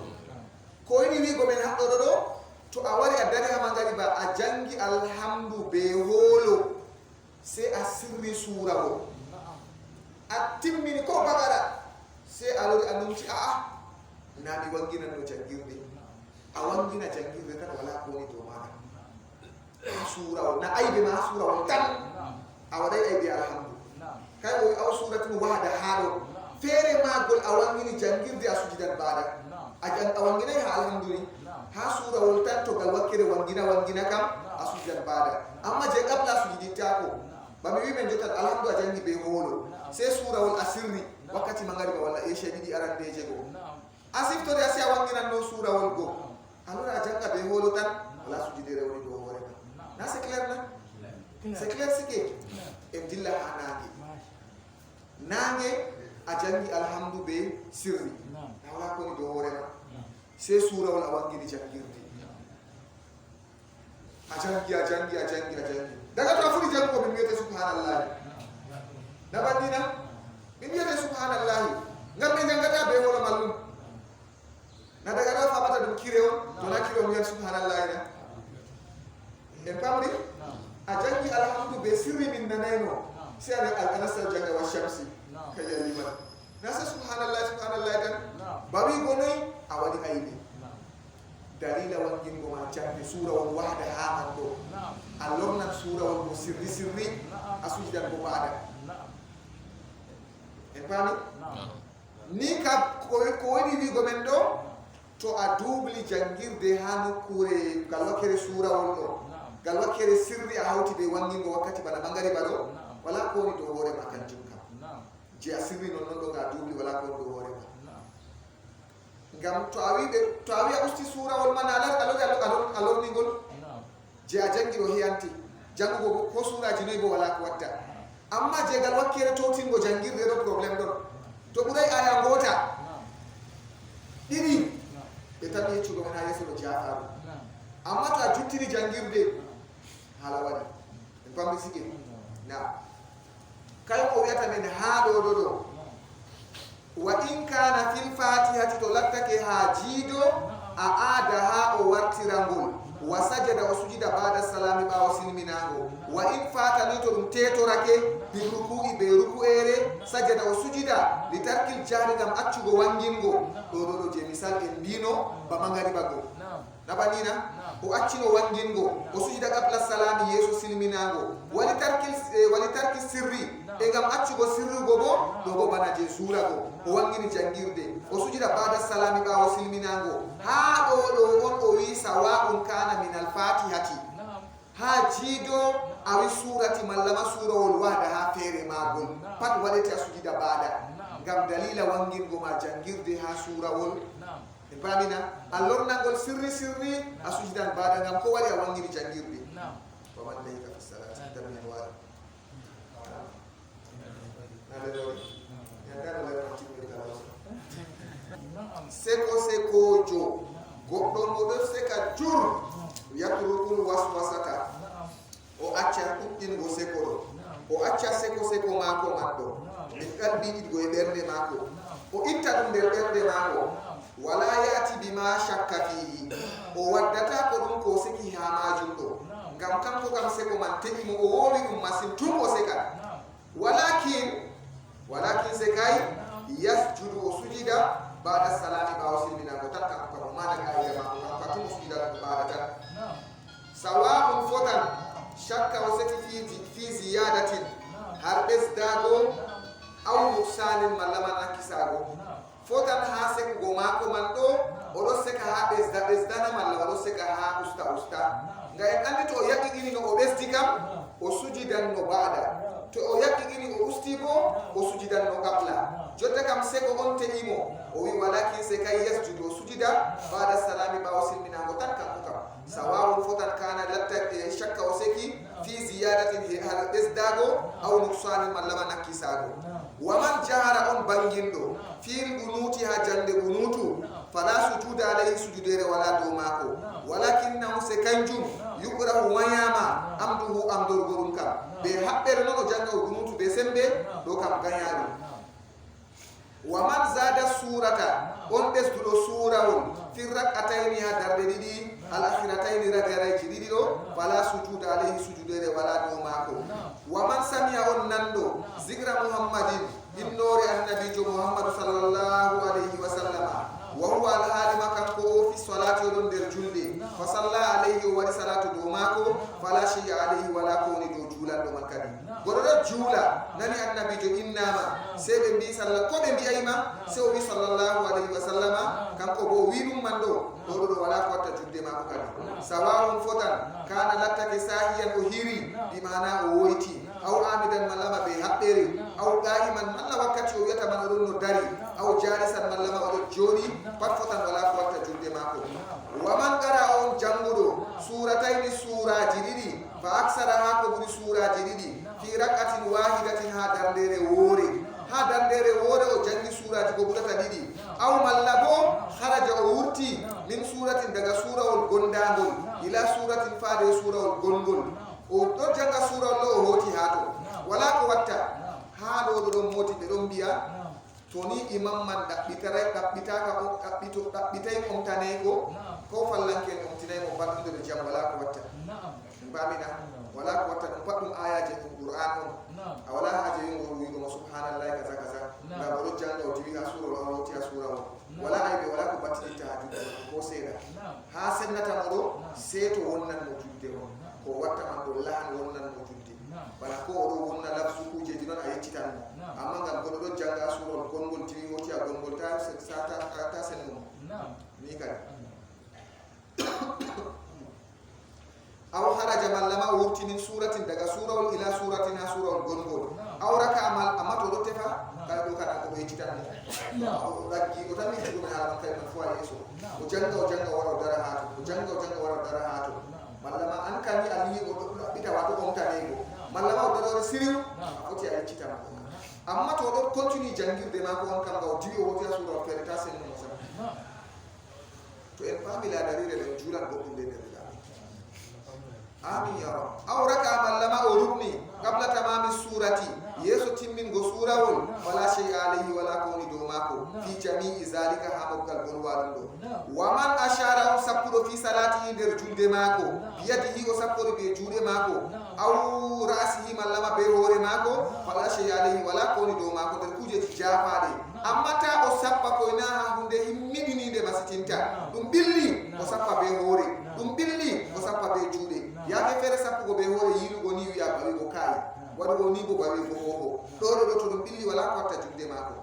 ko yiɗi wigo men haɗɗoɗo ɗo to a wari a dari ha mangariba a jangi alhamdu be hoolo se a sirri suurawol a timmini ko bagara se a lori a numti aa na mi wanginanno jangirde a wangina jangirde tan wala ko woni dow maɗa ha suurawol na aybe ma ha suurawol tan a waɗay aybe alhamdu kay o aw suratun wahda ha ɗo feere magol a wangini jangirde a sujidat baada a wanginay ha alhamdu ni ha suurawol tan to gal wakkere wangina kam a sujidat baada amma je qabla sujidittako bami wi men jotat alhamdu a jangi be hoolo se suurawol a sirri wakkati mangariba walla e ɗiɗi arandeje go a siftode a si a wanginanno suurawol go alors a janga be hoolo tan wala sujidere woni dow hoore ma na c'est clair na c'est clair sike en dilla ha nange a jangi alhamdu be sirri na wala koni dow hoore ma se suurawol a wangini jangirde a jangi daga to a fuɗi jangugo min wiyete subhanallahi nabandina min wiyete subhanallahi ngam ɓe jangata be hono mallum na daga ɗo famata ɗum kire on tona kire on wiyat subhanallahi na en pamri a jangi alhamdu be sirri min nanayno si anen alkanasal janga wa shamsi kayaliman nasa subhanallahi tan bawi gonoy a waɗi aybe dalila wangingo ma jangde suurawol wahda ha man ɗo a lornan suurawol mo sirri a sujidan bo baada en paami ni ka ko woni wigo men ɗo to a duubli jangirde ha nokkure gal wakkere suurawol ɗo gal wakkere sirri a hawti be wangingo wakkati bana mangariba ɗo wala ko woni dow hoore ma kanjum kam je a sirri non ɗo ga duubli wala ko woni dow hoore ma ngam to a wi a usti suurawol man a lornigol je a jangi o heyanti jangugo ko suuraji noyi bo wala ko watta amma je gal wakkere totingo jangirde ɗo probléme ɗon to ɓuuray aya goota ɗiɗi ɓe tan yeccuɗo men ha yeeso ɗo jafaru amma to a juttiri jangirde haala waɗi en pammi sike na kala ko wiyata men ha ɗo wa in kana fil fatihati to lattake ha jiido a aada ha o wartirangol wa sajada o sujida bada salami ɓawo silminago wa in fatani to ɗum tetorake bi ruku'i be ruku'ere sajada o sujida li tarkil jahri gam accugo wangingo ɗo je misal en mbino bama ngari bago nabanina o accino wangingo o sujida qabla salami yeso silminago wali tarki sirri e gam accugo sirrugo bo bana je surago o wangini jangirde o sujida bada salami ɓawo silminago ha ɗo on o wi sawa'un kana min al-fatihati ha jiido awi surati mallama surawol wada ha feere magol pat waɗete a sujida bada gam dalila wangingo ma jangirde ha surawol e pamina a lornagol sirri a sujidan bada gam ko waɗi a wangini jangirde waman layka fi salati tamin waɗa seko goɗɗo moɗo seka jur yatrukul waswasata o acca ɗuɗɗingo seko ɗo o acca seko mako man ɗo min ɗan biɗiɗgo e ɓernde mako o itta ɗum nder ɓernde mako wala yati bima shakka fihi o waddata ko ɗum ko seki ha majum ɗo ngam kanko kam seko man teƴimo o wowi ɗum masin tun o seka walakin sekay yasjudu o sujida bada salami ɓawo silminago tan kanko kam o mana kaida mako kam ka tun o sujida ɓaɗa tan sawa'un fotan shakka o seki fi ziyadatin har ɓesdago aw nuksanin malla man nakkisago fotan ha sekugo mako man ɗo oɗo seka ha ɓesdana malla oɗo seka ha usta nga en andi to o yaqiɗini no o ɓesdi kam o sujidan no baɗa to o yaqiɗini o usti bo o sujidan no qabla jotta kam seko on te'imo o wi walakin sekay yasjudu o sujida bada salami ɓawo silminago tan kanko kam sawawun fotan kana latta shakka o seki fi ziyadatin har ɓesdago aw nuksanin mallama nakkisago waman jahara on banginɗo fil gunuti ha jande gunutu fala sujuda alayhi sujudere wala dow mako walakinnahu se kanjum yuqrahu wayama amduhu amdorgorum kam ɓe haɓɓere noon o janga o gunutu be sembe ɗo kam gañaɗum waman zada surata on ɓesduɗo surawol fi rak'atayni ha darde ɗiɗi al akhiratayni ragaraji ɗiɗi ɗo fala sujuda alayhi sujudere wala dow mako waman samiya on nanɗo zigra muhammadin innore annabijo muhammadu sallallahu alayhi wa sallama wa huwa alhalima kanko o fi salati oɗon nder julde fa salla alayhi o waɗi salatu dow mako fala shay'a alayhi wala kowoni dow juulanɗo man kadi goɗo ɗo juula nani annabijo innama se ɓe mbi ko ɓe mbiyayma se o wi sallallahu alayhi wa sallama kanko bo o wi ɗum man ɗo ɗo wala ko watta julde mako kadi sawawun fotan kana lattake sahiyan o hiri bi mana o woyti aw amidan mallama ɓe haɓɓere aw qa'iman malla wakkati o wiyata man oɗon no dari aw jalisan mallama oɗon jooɗi pat fotan wala ko watta julde mako waman qara on janguɗo suratayni suraji ɗiɗi fa aksara ha ko ɓuri suraji ɗiɗi fi rakatin wahidatin ha dandere woore o jangi suraji ko ɓurata ɗiɗi aw malla bo haraja o wurti min suratin daga surawol gondagol ila suratin faade surawol gongol o ɗo janga surawol ɗo o hoti ha to wala ko watta ha ɗo ɗon moti ɓe ɗon mbiya to ni imam man ɗaɓɓitay omtanaygo ko fallanke en omtinaymo balɗude ɗo jam wala ko watta mbamina wala ko watta ɗum pat ɗum ayaji ɗum qur'an on a wala haje yingol wiɗoma subhanallahi kaza kaza ngam oɗo janga o diwi ha surol on woti ha sura on wala ayɓe wala ko battiɗitta ha julde ko seeɗa ha sennatamo ɗo seeto wonnanmo julde on ko watta man ɗo lahan wonnanmo julde bana ko oɗo wonna lafsu kujeji noon a yeccitanmo amma ngam goɗo ɗo janga surol gongol diwi woti ha gongol ta sennumo ni kadi aw haraja mallama o wurti min suratin daga surawol ila suratin ha surawol gongol aw raka amal amma to ɗo tefa kala ɗo kana ko ɓe yeccitanmo o raggi o tan yecciɗum e alaman kay man fo a yeeso o janga wara o dara ha to o janga wara o dara ha to mallama an kani a wi o ɗo ɗaɓɓita wato omtanego mallama o dara siriw a foti a yeccitama amma to ɗo continue jangirde mako on kam ga o diwi o woti ha surawol feere ta sennumo sa to en famila darire le julan go kunde de amin ya rab aw raka mallama o rukni qabla tamami surati yeso timmin go surawol wala shay alayhi wala kawni do mako fi jami'i zalika hamukal bolwalundo wa man ashara sapuro fi salati der julde mako biyadihi o sapuro be juude mako aw rasihi mallama be hore mako wala shay alayhi wala kawni do mako der kuje jafade amma ta o sappa ko na hunde himmidini de basitinta dum billi o sappa be hore dum billi o sappa be juude yaake fere sappugo be hore yilugo ni wiya bawi go kai wadugo ni go bawi go ho do to dum billi wala ko ta julde mako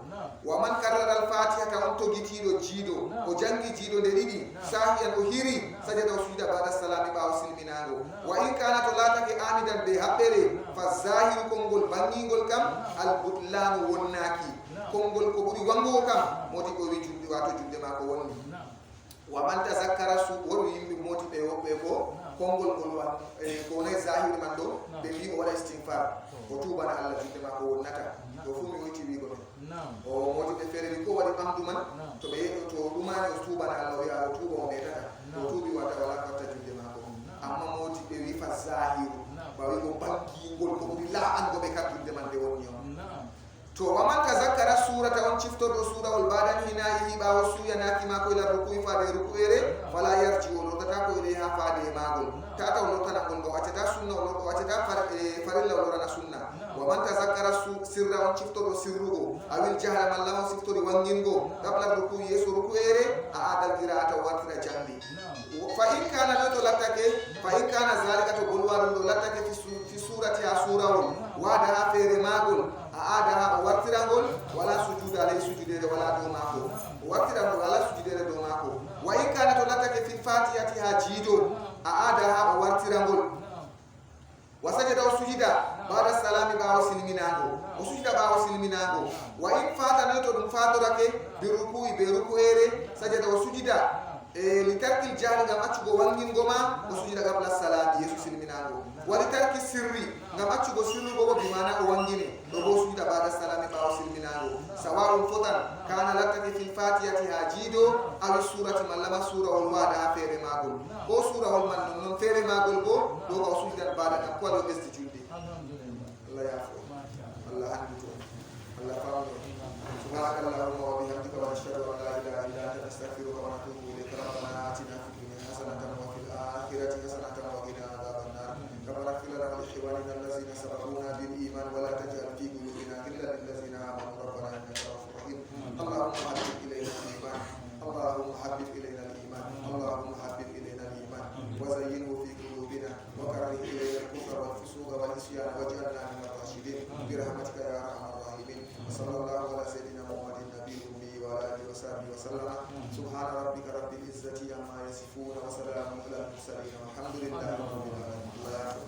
wa man karrara al fatiha ka on to gitido jido o jangi jido de didi sahiyan o hiri sajada o sujuda ba'da salami ba o silminago wa in kana to latake amidan be habbere fa zahiru kongol bangingol kam al butlan wonnaki kongol ko buri wango kam modi ko wi julde wato julde mako wonni wa man tazakkara su wori yimbe moti be wobbe ko kongol ngol wa ko ne zahir man do be wi o wala istighfar o tuba na Allah julde mako wonnata do fu mi woti wi ko o modi be fere ko wadi amdu man to be to dumani o tuba na Allah ya o tuba o metata to tubi wata wala ko ta julde mako amma modi be wi fa zahir ba wi ko banki ngol ko buri la an go be ka julde man de wonni to waman tazakkara surata on ciftorɗo sura wal badan hinayi ɓawo suyanaki mako ila ruku'i faade ruku'ere fala yarji o lotata ko ilay ha faade e magol tata o lottana on ɗo waccata sunna o waccata farilla o lorana sunna waman tazakkara sirra on ciftorɗo sirrugo awil jahla malla on siftori wangingo qabla ruku'i yeso ruku'ere a adal qira'ata o wartira jamdi fa in kana ɗo to lattake fa in kana zalika to bolwaɗum ɗo lattake fi surati ha surawol wada ha feere magol aada o wartirangol wala sujuda lay sujudere wala do mako o wartirangol wala sujudere do mako wa in kana to latake fi fatihati ha jido aada ha o wartirangol wa sajada o sujida ba'da salami ba o silminago o sujida ba o silminago wa in fata no to dum fatorake bi ruku'i be ruku'ere sajada o sujida litarkil jahli ngam accugo wangingoma o sujida qabla salami yesu silminago wa litarki sirri ngam accugo sirrugo bo bi mana o wangine do bo sujida ba'da salami ba o silminago sawa'un fotan kana lattaki fil fatihati ha jido aw surati mallama sura wal wada fere magol bo sura wal man non fere magol bo do ko sujida ba'da kam ko do besti julde Allah yafu Allah handu Allah fa'alu subhanakallahumma wa bihamdika wa ashhadu an la ilaha illa anta astaghfiruka wa atubu ilayk rabbana atina fid dunya hasanatan wa fil akhirati hasanatan wa qina adhaban nar rabbana ighfir lana wa li ikhwanina allazina sabaquna bil iman wa la taj'al fi qulubina ghillan lil ladzina amanu rabbana innaka ra'ufur rahim allahumma habib ilayna al iman allahumma habib ilayna al iman allahumma habib ilayna al iman wa zayyinhu fi qulubina wa karrih ilayna al kufra wal fusuqa wal isyan waj'alna min ar-rashidin bi rahmatika ya arhamar rahimin sallallahu ala sayyidina muhammadin nabiyil ummi wa ala alihi wa sahbihi wa sallama subhana rabbika rabbil izzati amma yasifun wa salamun ala al mursalin walhamdulillahi rabbil alamin.